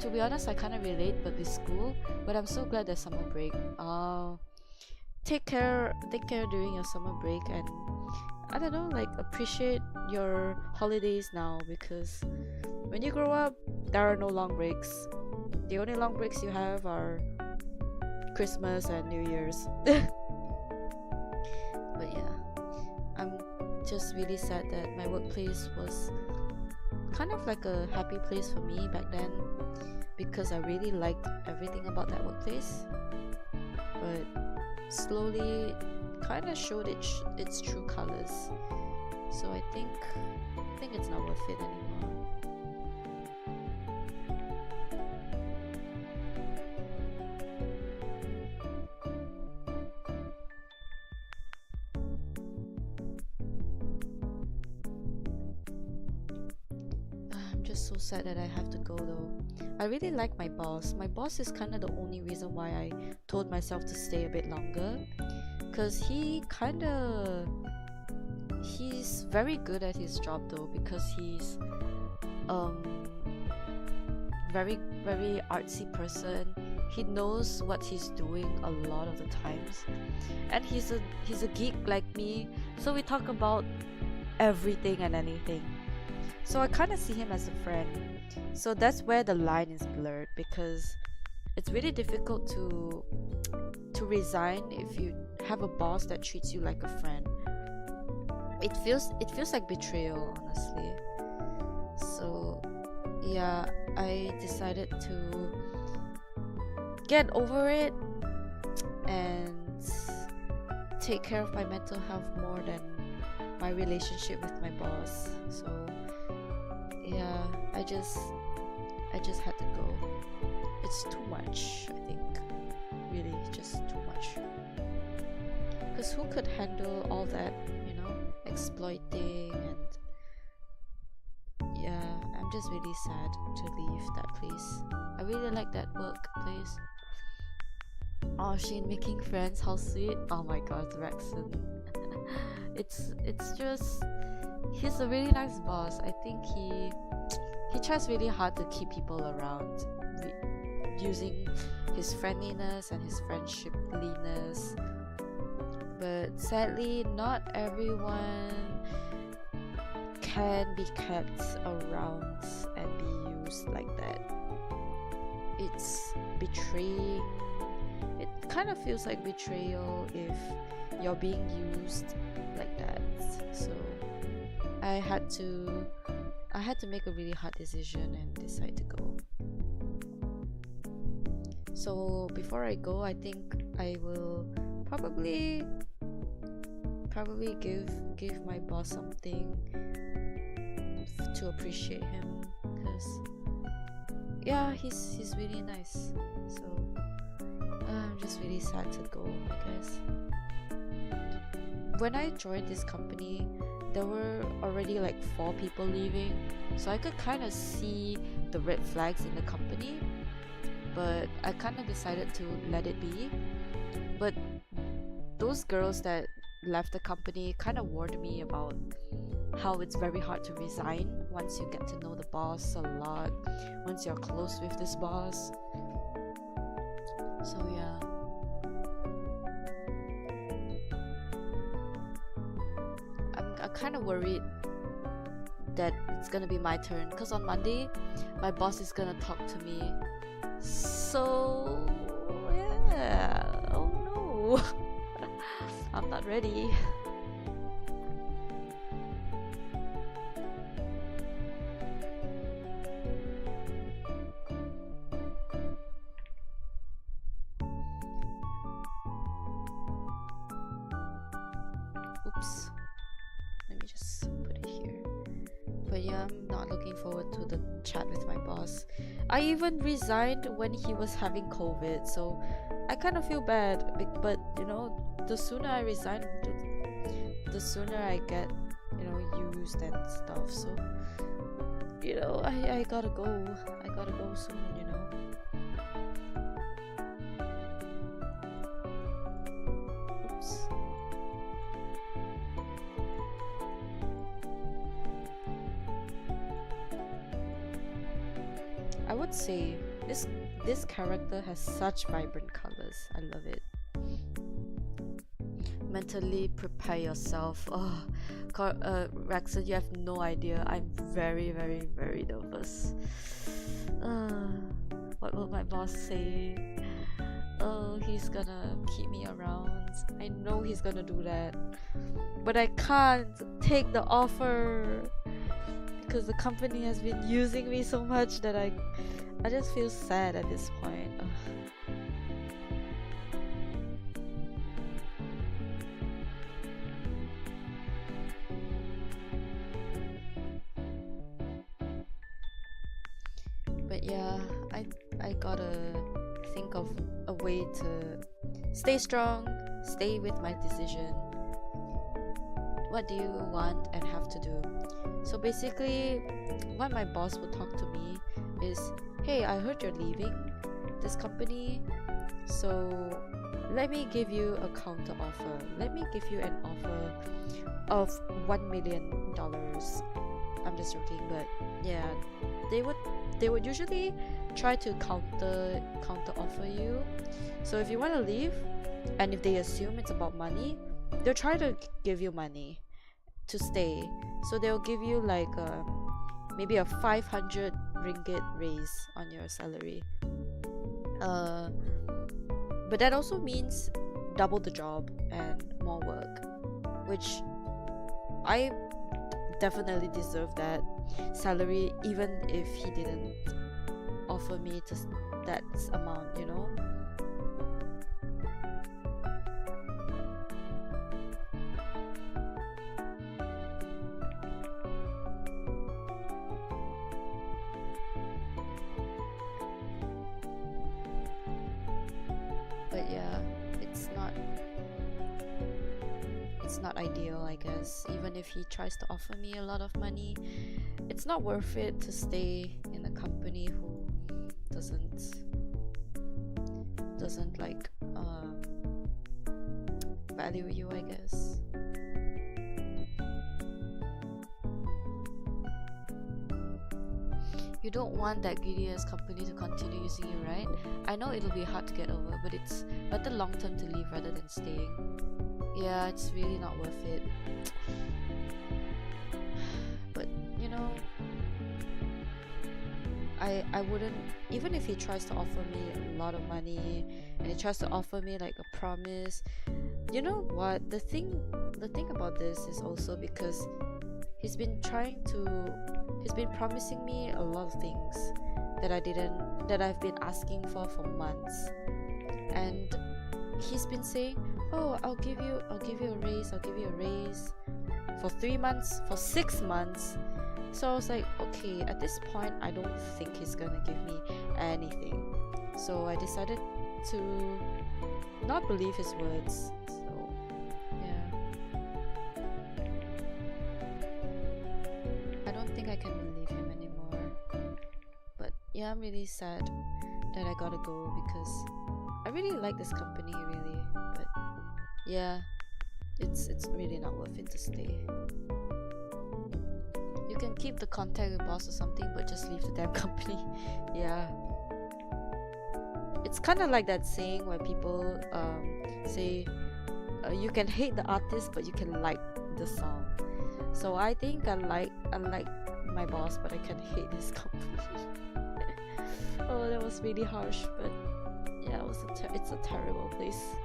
To be honest, I kind of relate with this school, but I'm so glad there's summer break. Take care during your summer break, and I don't know, appreciate your holidays now, because when you grow up, there are no long breaks. The only long breaks you have are Christmas and New Year's. But yeah, I'm just really sad that my workplace was kind of like a happy place for me back then, because I really liked everything about that workplace. But slowly kind of showed its true colors. So I think it's not worth it anymore. I'm just so sad that I have to go though. I really like my boss. My boss is kind of the only reason why I told myself to stay a bit longer, because he's very good at his job though, because he's very artsy person. He knows what he's doing a lot of the times, and he's a geek like me, so we talk about everything and anything. So I kind of see him as a friend. So that's where the line is blurred, because it's really difficult to resign if you have a boss that treats you like a friend. It feels like betrayal, honestly. So yeah, I decided to get over it and take care of my mental health more than my relationship with my boss. So yeah, I just had to go. It's too much, I think. Really, just too much. Because who could handle all that, you know, exploiting? And yeah, I'm just really sad to leave that place. I really like that workplace. Oh, Shin making friends, how sweet. Oh my god, Rexon. it's just, he's a really nice boss. I think he tries really hard to keep people around, using his friendliness and his friendshipliness. But sadly, not everyone can be kept around and be used like that. It's betraying. It kind of feels like betrayal if you're being used like that. So I had to make a really hard decision and decide to go. So before I go, I think I will probably give my boss something to appreciate him, because yeah, he's really nice. So I'm just really sad to go, I guess. When I joined this company, there were already like 4 people leaving, so I could kind of see the red flags in the company, but I kind of decided to let it be. But those girls that left the company kind of warned me about how it's very hard to resign once you get to know the boss a lot, once you're close with this boss. So yeah, I'm kind of worried that it's gonna be my turn, because on Monday my boss is gonna talk to me. So yeah, oh no. I'm not ready. Oops. Let me just put it here. But yeah, I'm not looking forward to the chat with my boss. I even resigned when he was having COVID, so I kind of feel bad. But you know, the sooner I resign, the sooner I get, you know, used and stuff. So you know, I gotta go. I gotta go soon, you know. Oops. I would say this character has such vibrant colors. I love it. Mentally prepare yourself. Oh, Rexon, you have no idea. I'm very, very, very nervous. What will my boss say? Oh, he's gonna keep me around. I know he's gonna do that, but I can't take the offer because the company has been using me so much that I just feel sad at this point. Ugh. But yeah, I gotta think of a way to stay strong, stay with my decision. What do you want and have to do? So basically, what my boss would talk to me is, hey, I heard you're leaving this company, so let me give you a counter offer. Let me give you an offer of $1 million. I'm just joking, but yeah, they would usually try to counter offer you. So if you want to leave, and if they assume it's about money, they'll try to give you money to stay. So they'll give you like maybe a 500 ringgit raise on your salary. But that also means double the job and more work, which I definitely deserve that salary, even if he didn't offer me that amount, you know. But yeah, it's not it's not ideal, I guess. Even if he tries to offer me a lot of money, it's not worth it to stay in a company who doesn't like value you, I guess. You don't want that greedy ass company to continue using you, right? I know it'll be hard to get over, but it's better long term to leave rather than staying. Yeah, it's really not worth it. But you know, I wouldn't, even if he tries to offer me a lot of money and he tries to offer me like a promise. You know what? The thing about this is also because he's been promising me a lot of things that I've been asking for months. And he's been saying, "Oh, I'll give you a raise, for 3 months, for 6 months." So I was like, okay, at this point I don't think he's gonna give me anything. So I decided to not believe his words. So yeah, I don't think I can believe him anymore. But yeah, I'm really sad that I gotta go because I really like this company, really. But yeah, it's really not worth it to stay. You can keep the contact with boss or something, but just leave the damn company. Yeah. It's kind of like that saying where people say you can hate the artist, but you can like the song. So I think I like my boss, but I can hate his company. Oh, that was really harsh, but yeah, it's a terrible place.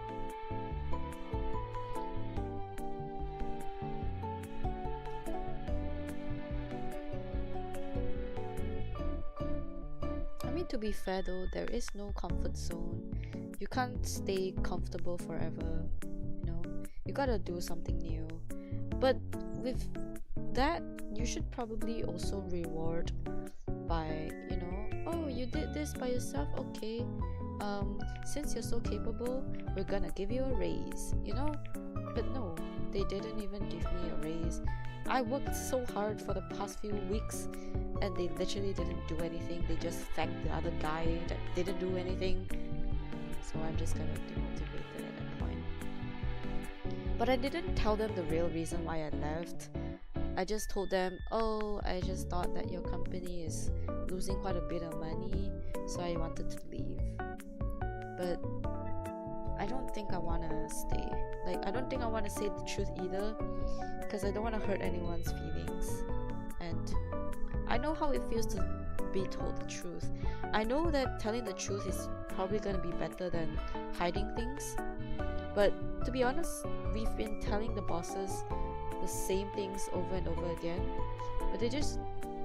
To be fair though, there is no comfort zone. You can't stay comfortable forever, you know. You gotta do something new. But with that, you should probably also reward by, you know, oh, you did this by yourself, okay, since you're so capable, we're gonna give you a raise, you know. But no, they didn't even give me a raise. I worked so hard for the past few weeks and they literally didn't do anything. They just thanked the other guy that didn't do anything. So I'm just kind of demotivated at that point. But I didn't tell them the real reason why I left. I just told them, oh, I just thought that your company is losing quite a bit of money, so I wanted to leave. But I don't think I want to stay. Like, I don't think I want to say the truth either, because I don't want to hurt anyone's feelings. And I know how it feels to be told the truth. I know that telling the truth is probably going to be better than hiding things. But to be honest, we've been telling the bosses the same things over and over again, but they just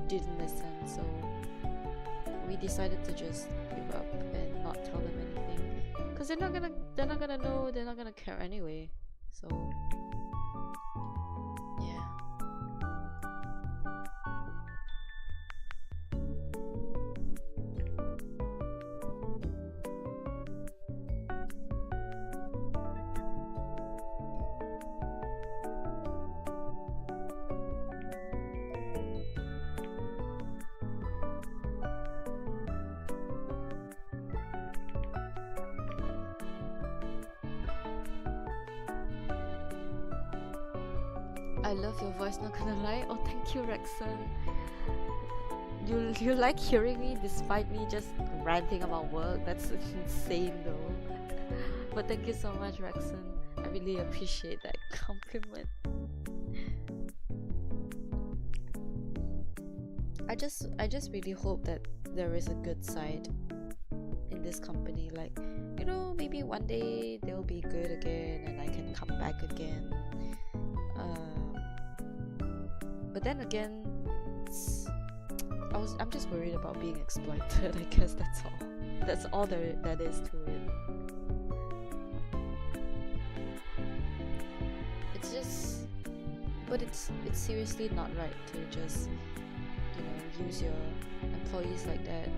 didn't listen. So we decided to just give up and not tell them anything, because they're not gonna know, they're not gonna care anyway. So yeah. I love your voice, not gonna lie. Oh, thank you, Rexon. You like hearing me despite me just ranting about work? That's insane though. But thank you so much, Rexon. I really appreciate that compliment. I just really hope that there is a good side in this company. Like, you know, maybe one day they'll be good again and I can come back again. But then again, I'm just worried about being exploited. I guess that's all. That's all that is to it. It's just, but it's seriously not right to just, you know, use your employees like that.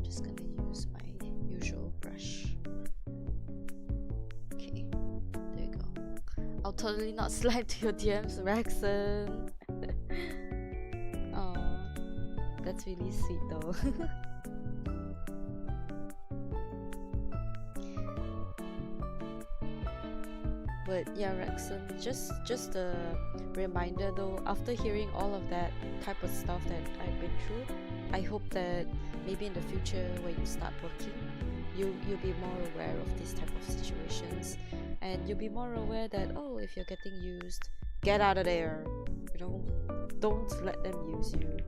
just gonna use my usual brush. Okay, there you go. I'll totally not slide to your DMs, Rexon. Oh, that's really sweet though. But yeah, Rexon, just a reminder though, after hearing all of that type of stuff that I've been through, I hope that maybe in the future when you start working, you'll be more aware of these type of situations, and you'll be more aware that, oh, if you're getting used, get out of there. You know, don't let them use you.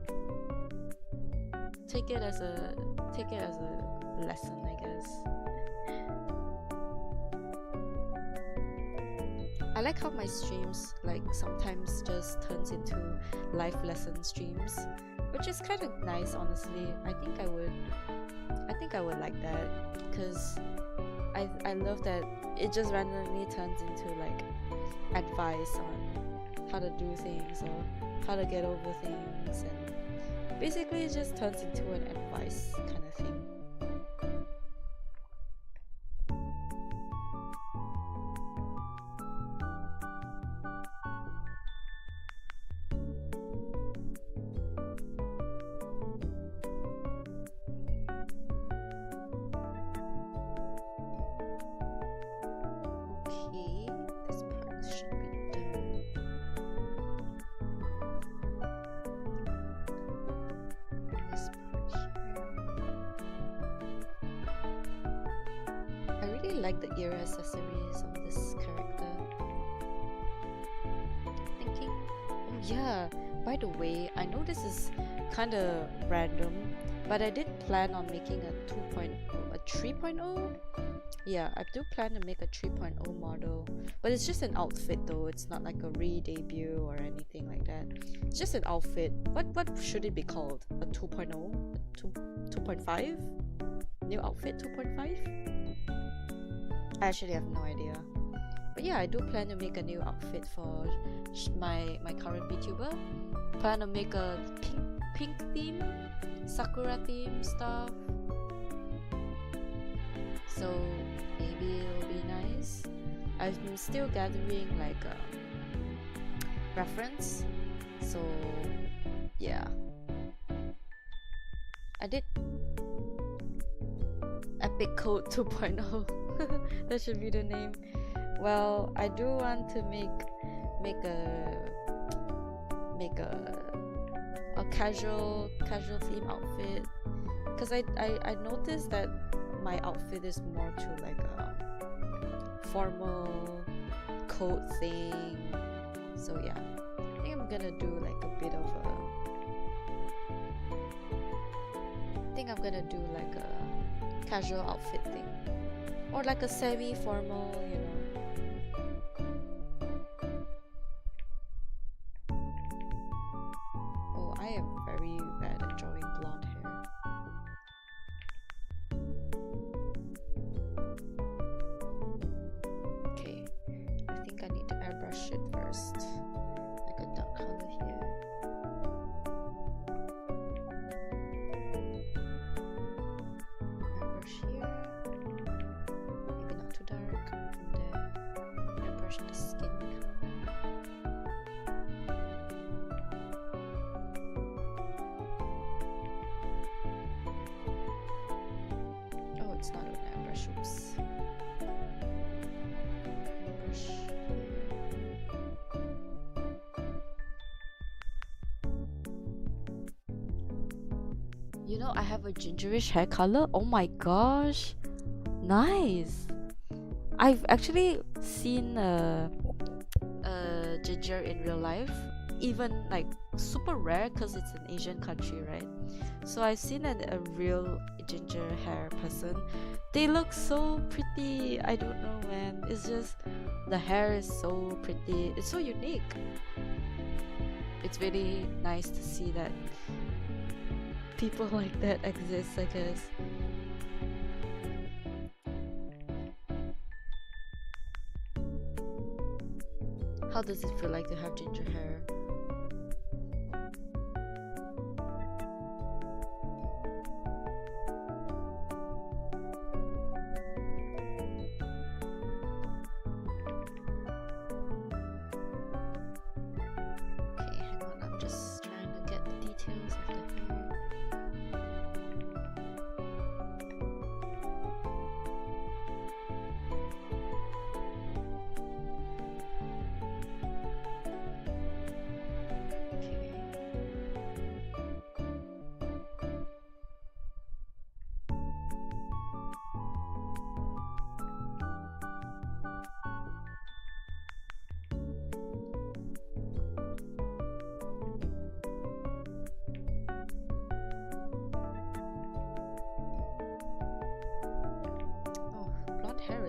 Take it as a lesson, I guess. I like how my streams like sometimes just turns into life lesson streams, which is kind of nice, honestly. I think I would like that, because I love that it just randomly turns into like advice on how to do things or how to get over things, and basically it just turns into an advice kind of thing. Like the ear accessories on this character. Thinking, oh yeah, by the way, I know this is kind of random, but I did plan on making a 3.0. Yeah, I do plan to make a 3.0 model, but it's just an outfit though. It's not like a re-debut or anything like that. It's just an outfit. What should it be called? A 2.0? 2.5? New outfit 2.5? I actually have no idea, but yeah, I do plan to make a new outfit for my current Vtuber. Plan to make a pink theme, sakura theme stuff, so maybe it'll be nice. I'm still gathering like a reference, so yeah. I did Epic Code 2.0. That should be the name. Well, I do want to make a casual theme outfit, because I noticed that my outfit is more to like a formal coat thing. So yeah, I think I'm gonna do like a bit of a casual outfit thing, or like a semi-formal, you know. Oh, I am very bad at drawing blonde hair. Okay, I think I need to airbrush it first, like a dark color here. Airbrush here. Maybe not too dark, and then airbrush the skin color. Oh, it's not an airbrush, oops. Airbrush here. You know, I have a gingerish hair color. Oh my gosh, nice. I've actually seen a ginger in real life, even like super rare because it's an Asian country, right? So I've seen a real ginger hair person. They look so pretty. I don't know, man. It's just the hair is so pretty. It's so unique. It's really nice to see that people like that exist, I guess. How does it feel like to have ginger hair?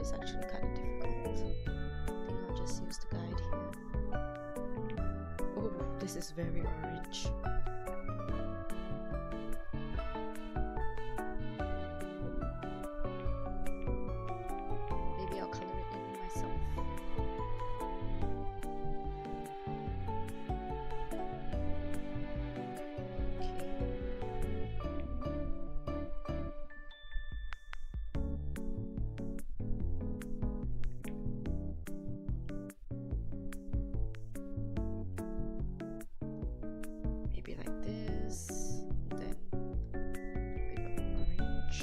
is actually kind of difficult. I think I'll just use the guide here. Oh, this is very orange. Maybe I'll color it in myself. Maybe like this, then a bit of orange.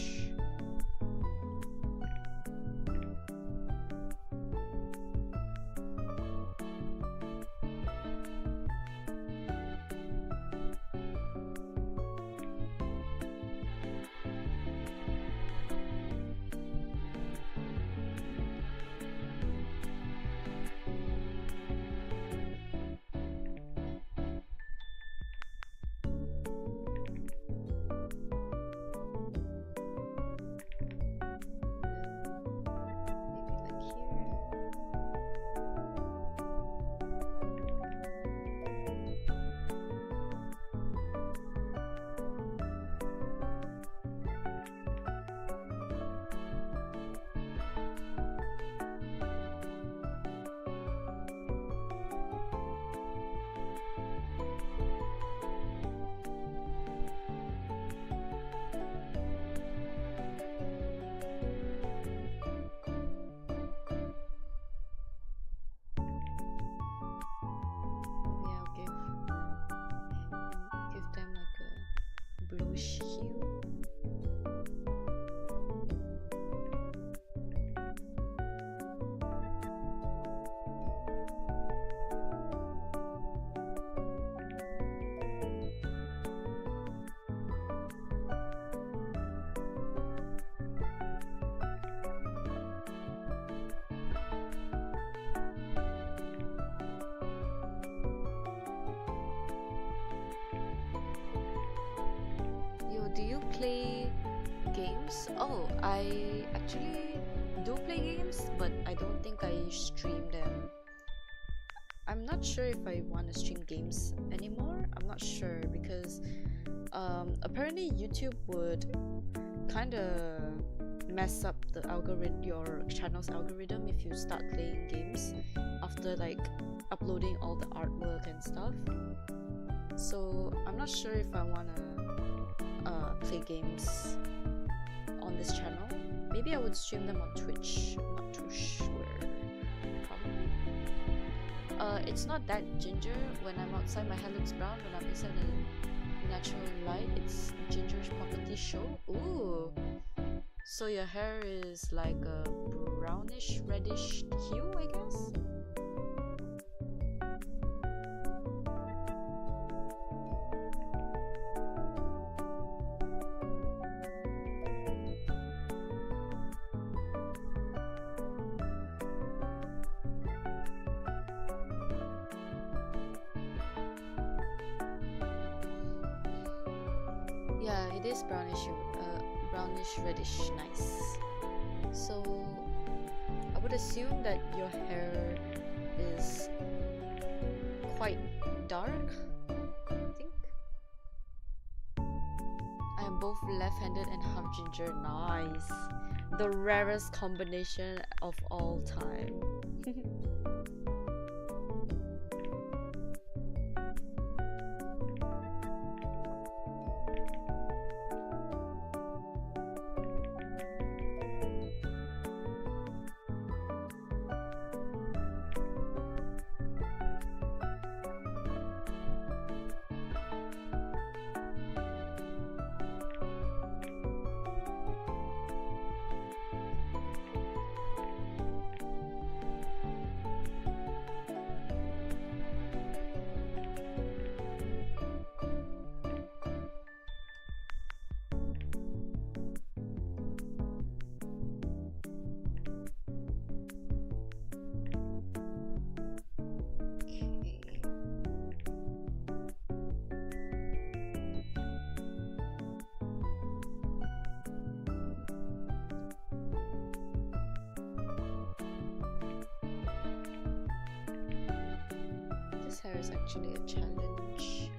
Bluish hue. Do you play games? Oh, I actually do play games, but I don't think I stream them. I'm not sure if I want to stream games anymore. I'm not sure because apparently YouTube would kind of mess up the algorithm, your channel's algorithm, if you start playing games after like uploading all the artwork and stuff. So I'm not sure if I want to play games on this channel. Maybe I would stream them on Twitch. I'm not too sure. Probably. It's not that ginger. When I'm outside, my hair looks brown. When I'm inside the natural light, it's ginger's property show. Ooh. So your hair is like a brownish, reddish hue, I guess. Yeah, it is brownish reddish, nice. So I would assume that your hair is quite dark, I think. I am both left-handed and half ginger, nice. The rarest combination of all time. This hair is actually a challenge.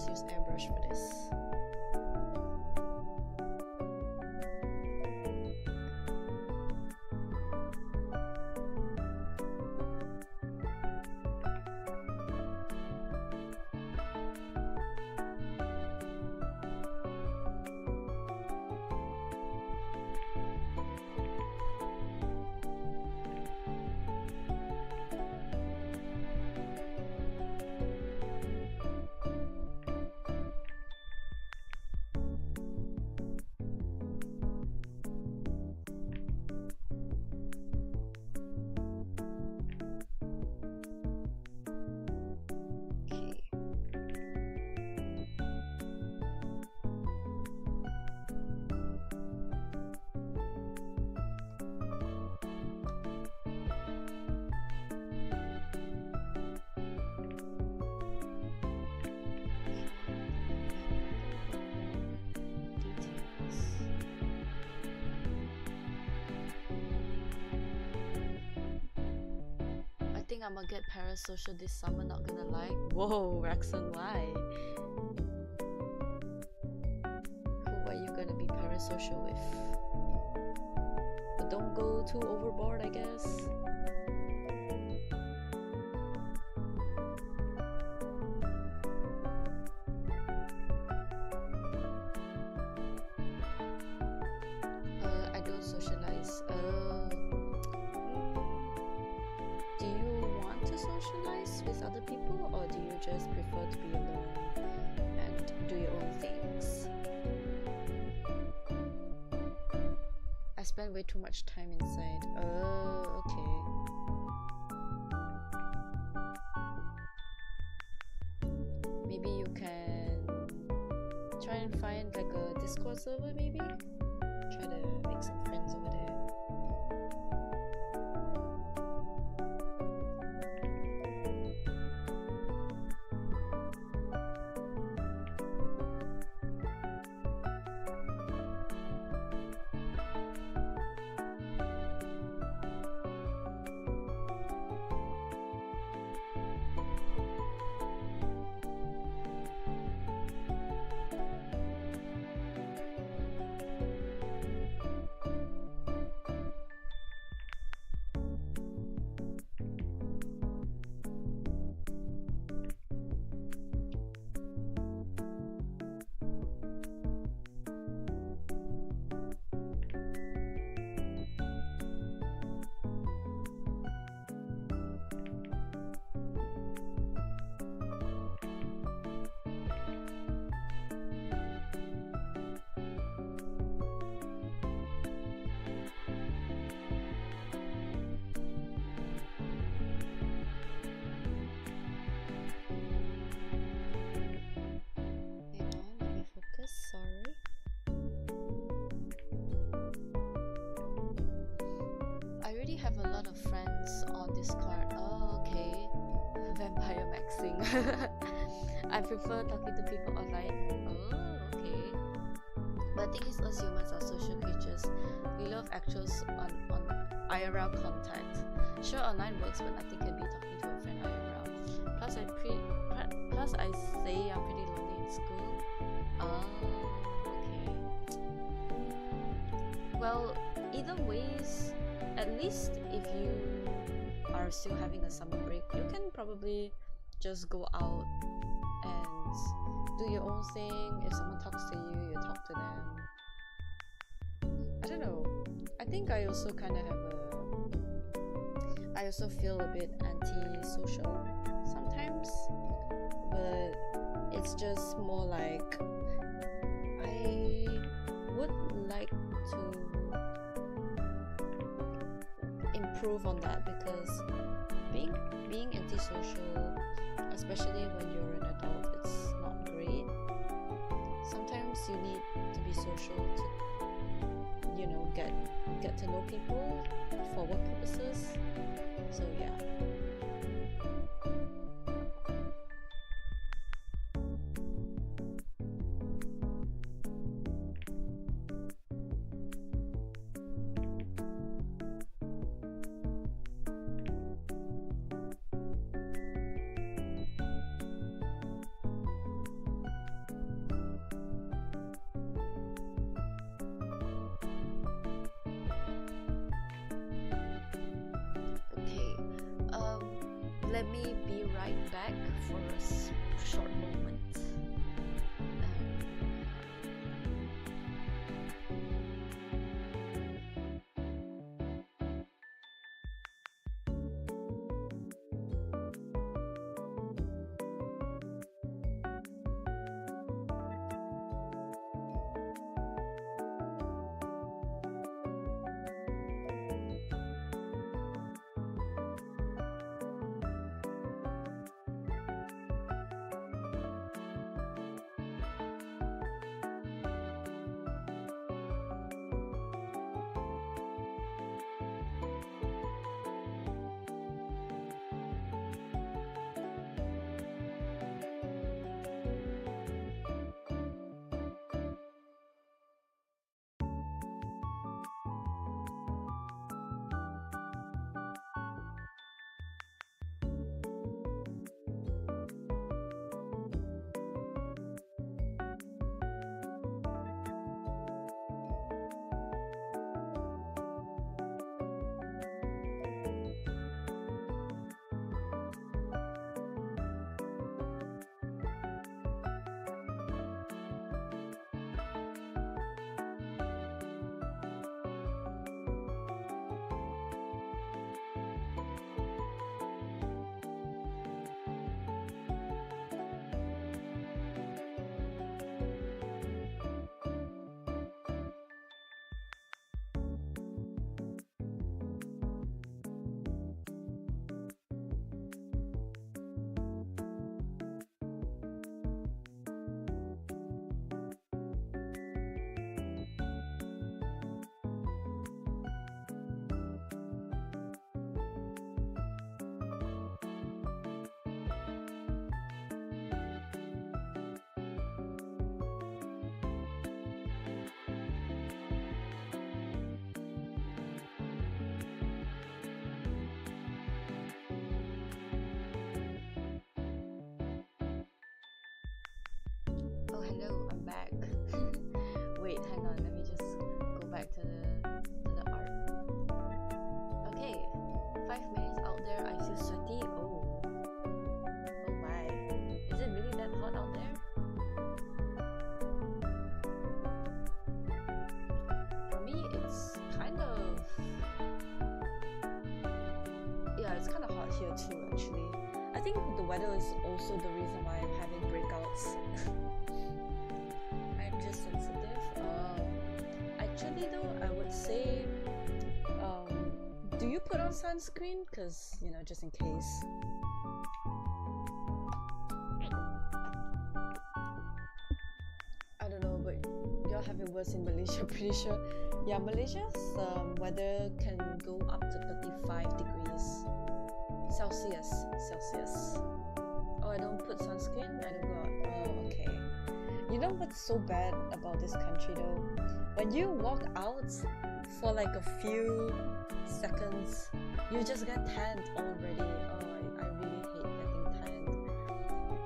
Use airbrush for this. I'm gonna get parasocial this summer, not gonna lie. Whoa, Raxon, why? Who are you gonna be parasocial with? But don't go too overboard, I guess. I don't socialize. Socialize with other people, or do you just prefer to be alone and do your own things? I spend way too much time inside. Oh, okay. Maybe you can try and find like a Discord server, maybe? Try to make some friends over there. Have a lot of friends on Discord. Oh, okay. Vampire maxing. I prefer talking to people online. Oh, okay. But the thing is, us humans are social creatures. We love actuals on IRL contact. Sure, online works, but nothing can be talking to a friend IRL. Plus, I say I'm pretty lonely in school. Oh, okay. Well, either ways, at least if you are still having a summer break, you can probably just go out and do your own thing. If someone talks to you, you talk to them. I don't know. I think I also kind of have I also feel a bit anti-social sometimes, but it's just more like I would like to improve on that, because being antisocial, especially when you're an adult, it's not great. Sometimes you need to be social to, you know, get to know people for work purposes. So yeah. Let me be right back for a short moment. Hello, I'm back. Wait, hang on, let me just go back to the art. Okay, 5 minutes out there, I feel sweaty. Oh my. Is it really that hot out there? For me, it's kind of... yeah, it's kind of hot here too, actually. I think the weather is also the reason why I'm having breakouts. Sensitive. Actually though, I would say, do you put on sunscreen? Because, you know, just in case. I don't know, but y'all have it worse in Malaysia, pretty sure. Yeah, Malaysia's weather can go up to 35 degrees Celsius. Oh, I don't put sunscreen? I don't go out. Oh, okay. You know what's so bad about this country though? When you walk out for like a few seconds, you just get tanned already. Oh, I really hate getting tanned.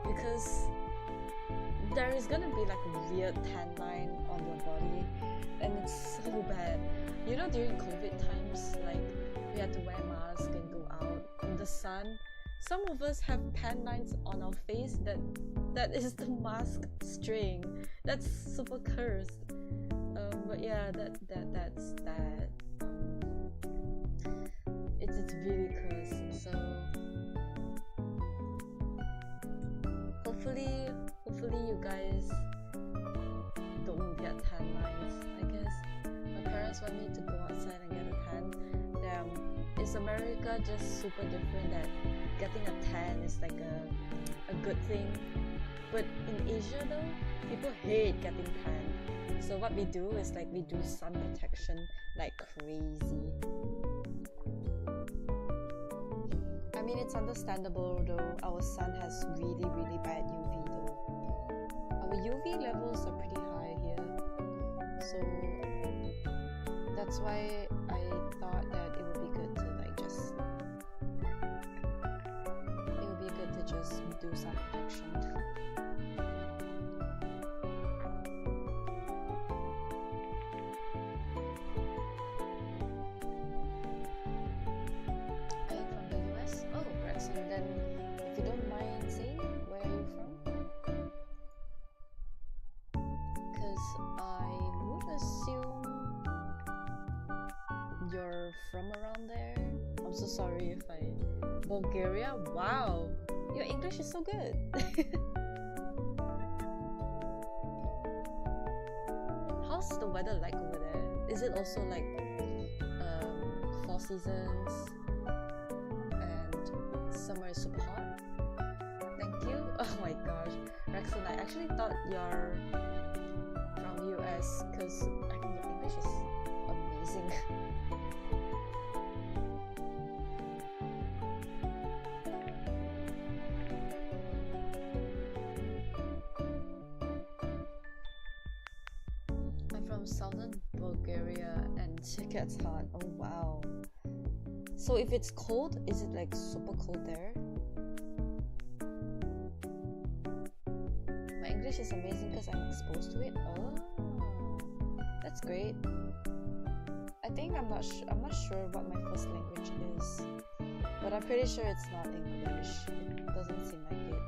Because there is gonna be like a weird tan line on your body, and it's so bad. You know, during COVID times, like we had to wear masks and go out in the sun. Some of us have tan lines on our face that is the mask string. That's super cursed. But yeah, that's that. It's really cursed. So hopefully you guys don't get tan lines. I guess my parents want me to go outside and get a tan. Damn, is America just super different that getting a tan is like a good thing? But in Asia though, people hate getting tan. So what we do is like we do sun protection like crazy. I mean, it's understandable though, our sun has really bad UV though. Our UV levels are pretty high here, so that's why I thought that it would be good to like just do sun protection. Then, if you don't mind saying, where are you from? Because I would assume you're from around there. I'm so sorry if I... Bulgaria? Wow! Your English is so good! How's the weather like over there? Is it also like 4 seasons? Summer is super hot. Thank you. Oh my gosh, Rexon, I actually thought you're from US because I think your English is amazing. I'm from southern Bulgaria and it gets hot. Oh wow. So if it's cold, is it like super cold there? My English is amazing because I'm exposed to it. Oh, that's great. I think I'm not sure what my first language is, but I'm pretty sure it's not English. It doesn't seem like it.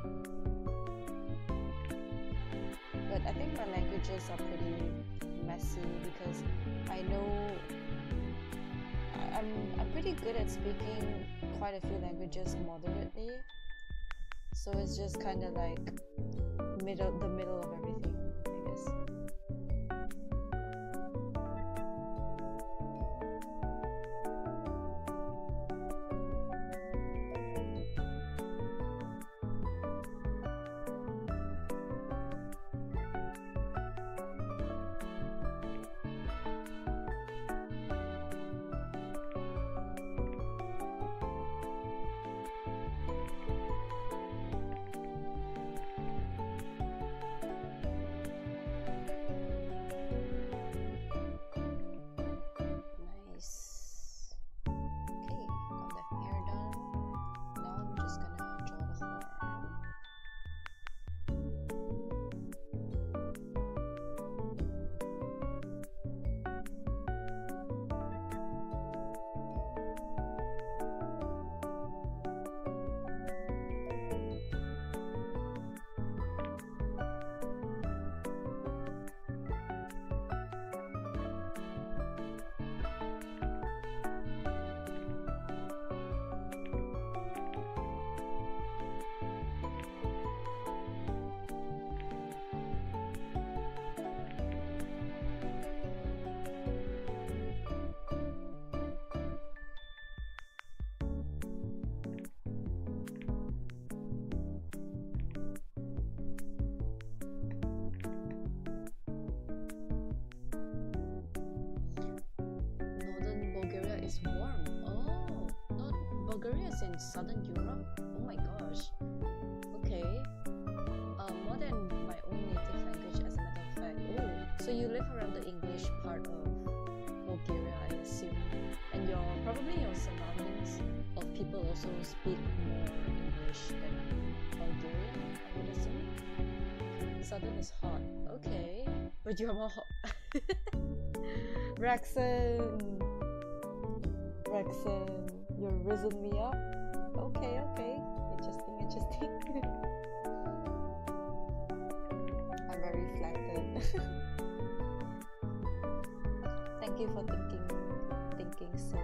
But I think my languages are pretty messy because I know I'm pretty good at speaking quite a few languages moderately, so it's just kind of like the middle of everything, I guess. Is warm. Oh, not Bulgaria is in southern Europe. Oh my gosh. Okay. More than my own native language, as a matter of fact. Oh, so you live around the English part of Bulgaria, I assume, and probably your surroundings of people also speak more English than Bulgarian, I would assume. Southern is hot. Okay. But you're more hot. Rexon, you've risen me up. Okay, okay. Interesting. I'm very flattered. Thank you for thinking so.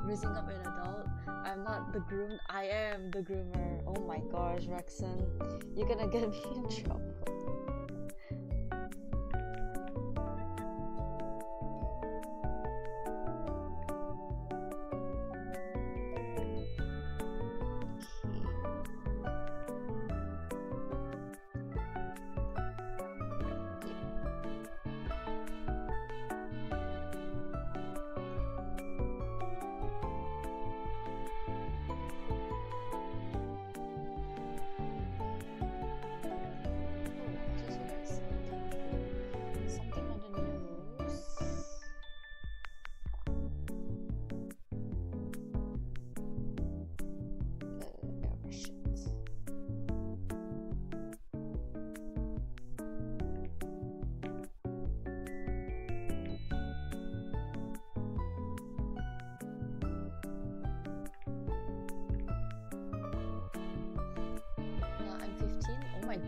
Raising up an adult. I'm not the groom. I am the groomer. Oh my gosh, Rexon, you're gonna get me in trouble.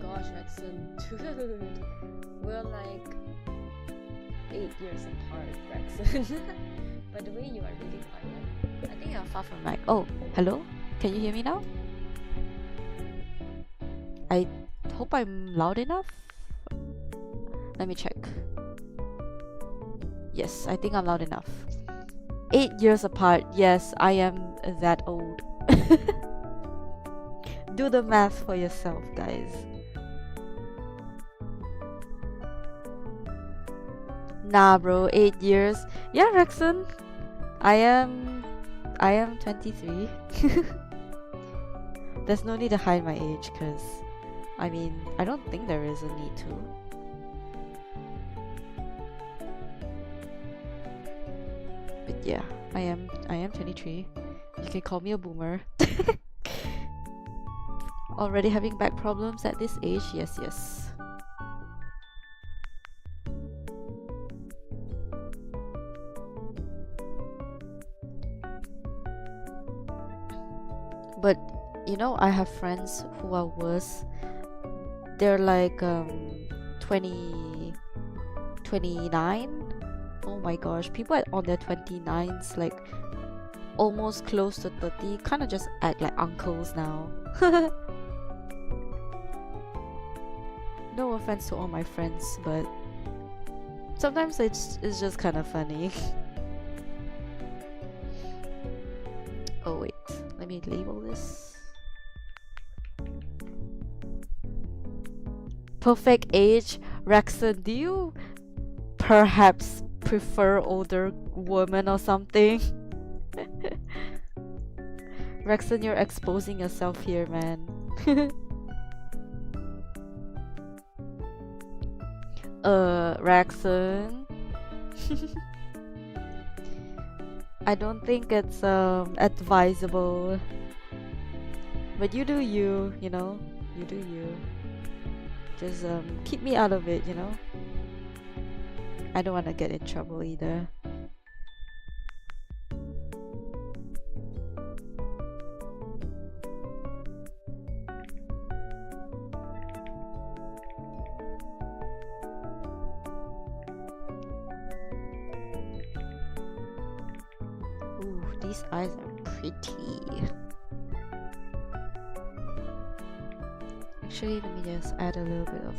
Gosh, Rexon, dude, we're like 8 years apart, Rexon. By the way, you are really quiet. I think you're far from mic. Oh, hello? Can you hear me now? I hope I'm loud enough. Let me check. Yes, I think I'm loud enough. 8 years apart. Yes, I am that old. Do the math for yourself, guys. Nah, bro, 8 years. Yeah, Rexon, I am 23. There's no need to hide my age, cause I mean, I don't think there is a need to. But yeah, I am 23. You can call me a boomer. Already having back problems at this age? Yes. But you know, I have friends who are worse. They're like 20, 29. Oh my gosh, people on their 29s, like almost close to 30, kind of just act like uncles now. No offense to all my friends, but sometimes it's just kind of funny. Oh wait, let me label this. Perfect age. Rexon, do you perhaps prefer older women or something? Rexon, you're exposing yourself here, man. Rexon. I don't think it's advisable. But you do you, you know? You do you. Just keep me out of it, you know? I don't want to get in trouble either. Ooh, these eyes are pretty. Actually, let me just add a little bit of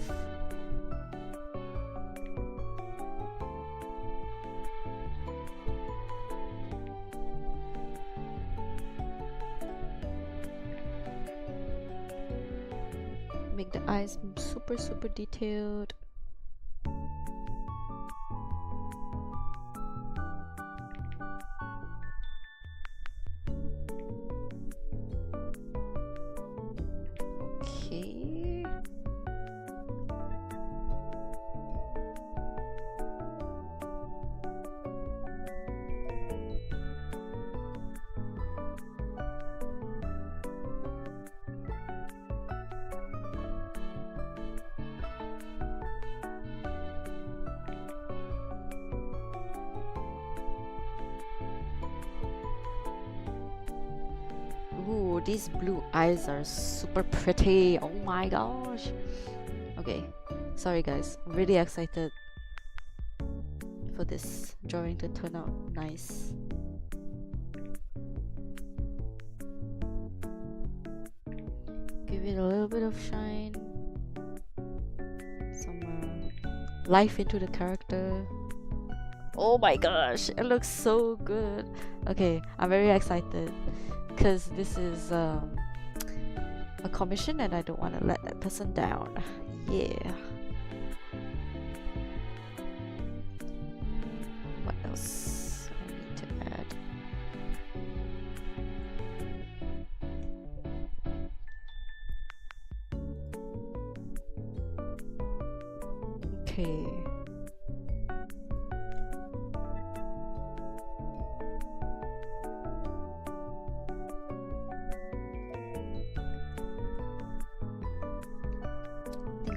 make the eyes super detailed. Ooh, these blue eyes are super pretty. Oh my gosh. Okay, sorry guys. I'm really excited for this drawing to turn out nice. Give it a little bit of shine. Some life into the character. Oh my gosh, it looks so good. Okay, I'm very excited because this is a commission and I don't want to let that person down. Yeah. What else I need to add? Okay.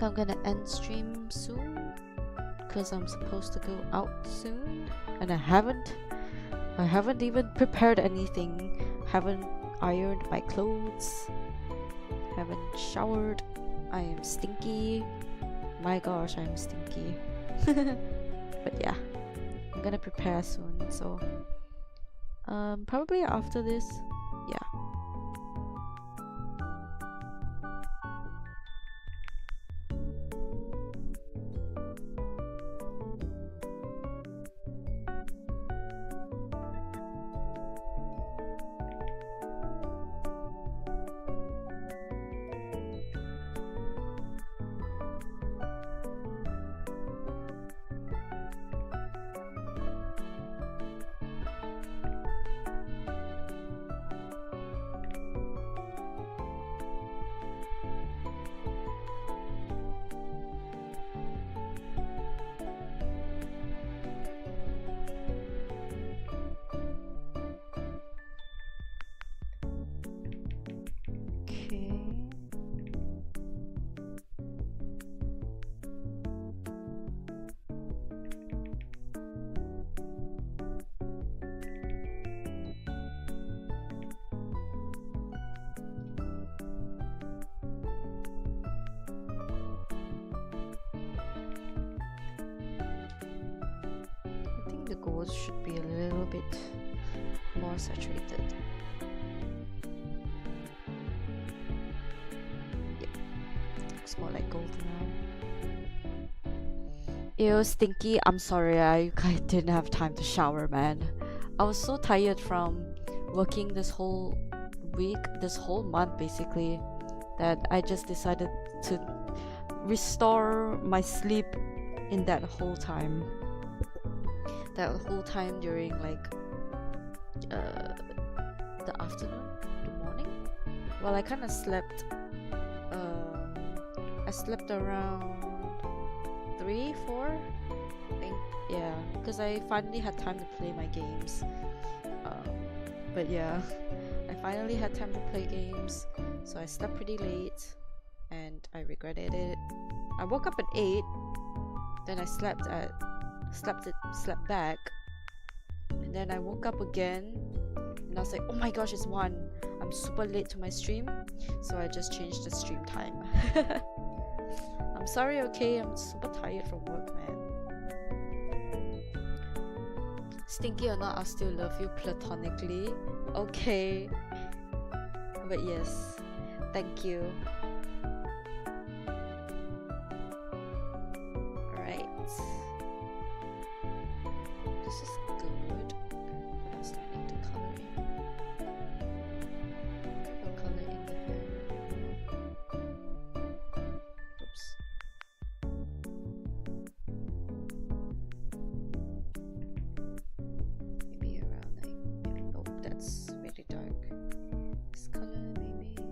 I'm gonna end stream soon because I'm supposed to go out soon and I haven't even prepared anything, haven't ironed my clothes, haven't showered. I am stinky. My gosh, I'm stinky. But yeah, I'm gonna prepare soon, so probably after this, yeah. The gold should be a little bit more saturated. Yep, looks more like gold now. Ew, stinky. I'm sorry, I didn't have time to shower, man. I was so tired from working this whole week, this whole month basically, that I just decided to restore my sleep in that whole time. That whole time during like the afternoon, the morning. Well, I kind of slept. I slept around 3, 4, I think. Yeah, because I finally had time to play my games. But yeah, I finally had time to play games, so I slept pretty late, and I regretted it. I woke up at 8, then I slept back, and then I woke up again and I was like, oh my gosh, it's 1. I'm super late to my stream, so I just changed the stream time. I'm sorry, okay? I'm super tired from work, man. Stinky or not, I'll still love you platonically. Okay. But yes, thank you. Alright. This is good. What else do I need to color in? I'll color in the hair. Oops. Maybe around like, oh, that's really dark. This color maybe.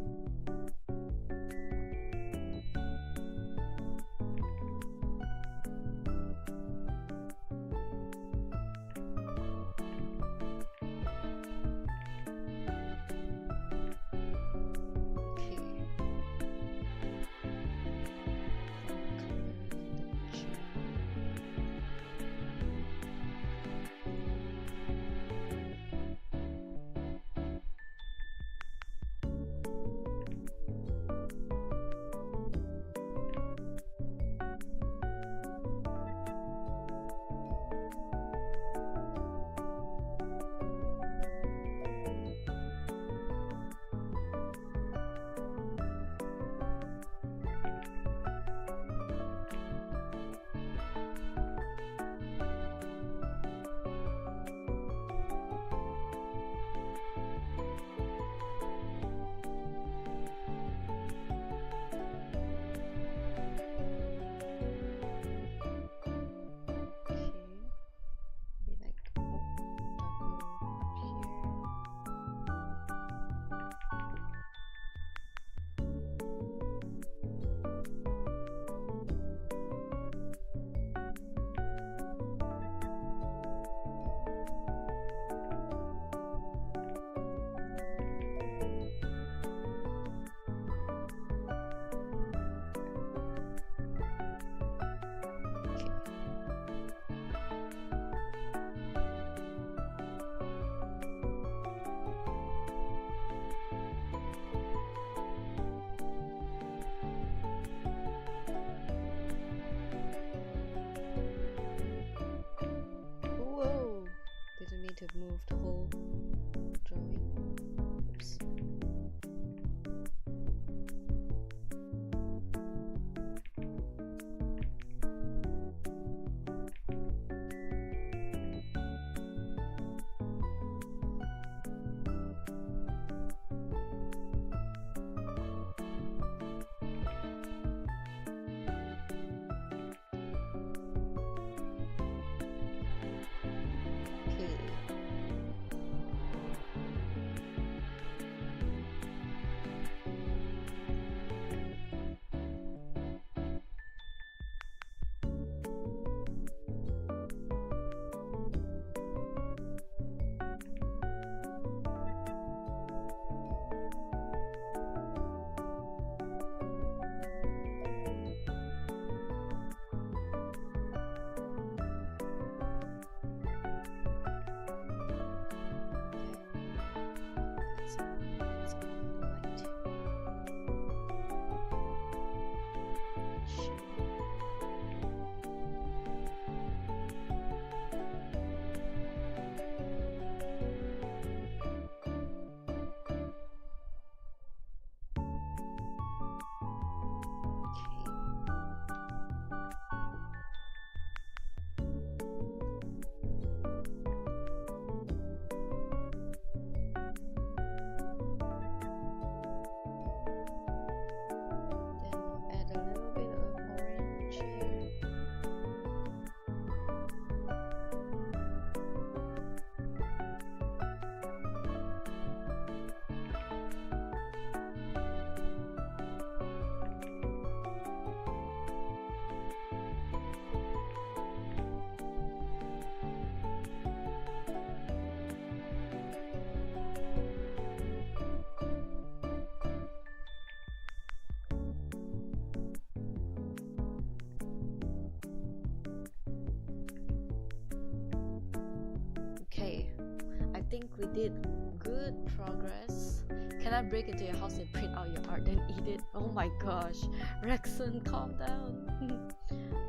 think we did good progress. Can I break into your house and print out your art then eat it? Oh my gosh, Rexon, calm down.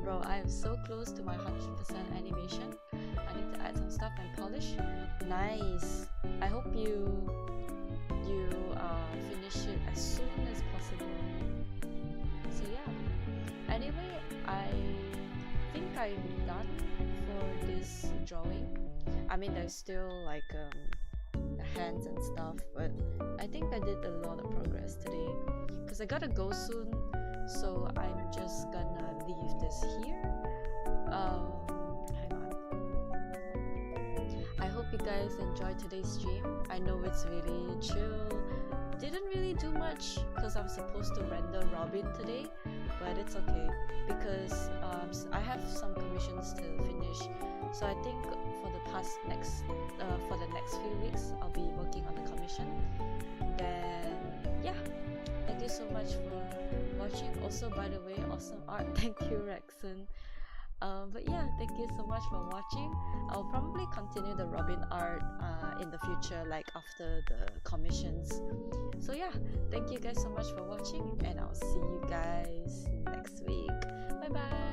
Bro, I am so close to my 100% animation. I need to add some stuff and polish. Nice. I hope you finish it as soon as possible. So yeah. Anyway, I think I'm done for this drawing. I mean, there's still like the hands and stuff, but I think I did a lot of progress today because I gotta go soon, so I'm just gonna leave this here. Hang on. I hope you guys enjoyed today's stream. I know it's really chill. Didn't really do much because I'm supposed to render Robin today, but it's okay because I have some commissions to finish. So I think for the next few weeks I'll be working on the commission. Then yeah, thank you so much for watching. Also, by the way, awesome art. Thank you, Rexon. But yeah, thank you so much for watching. I'll probably continue the Robin art in the future, like after the commissions. So yeah, thank you guys so much for watching, and I'll see you guys next week. Bye bye.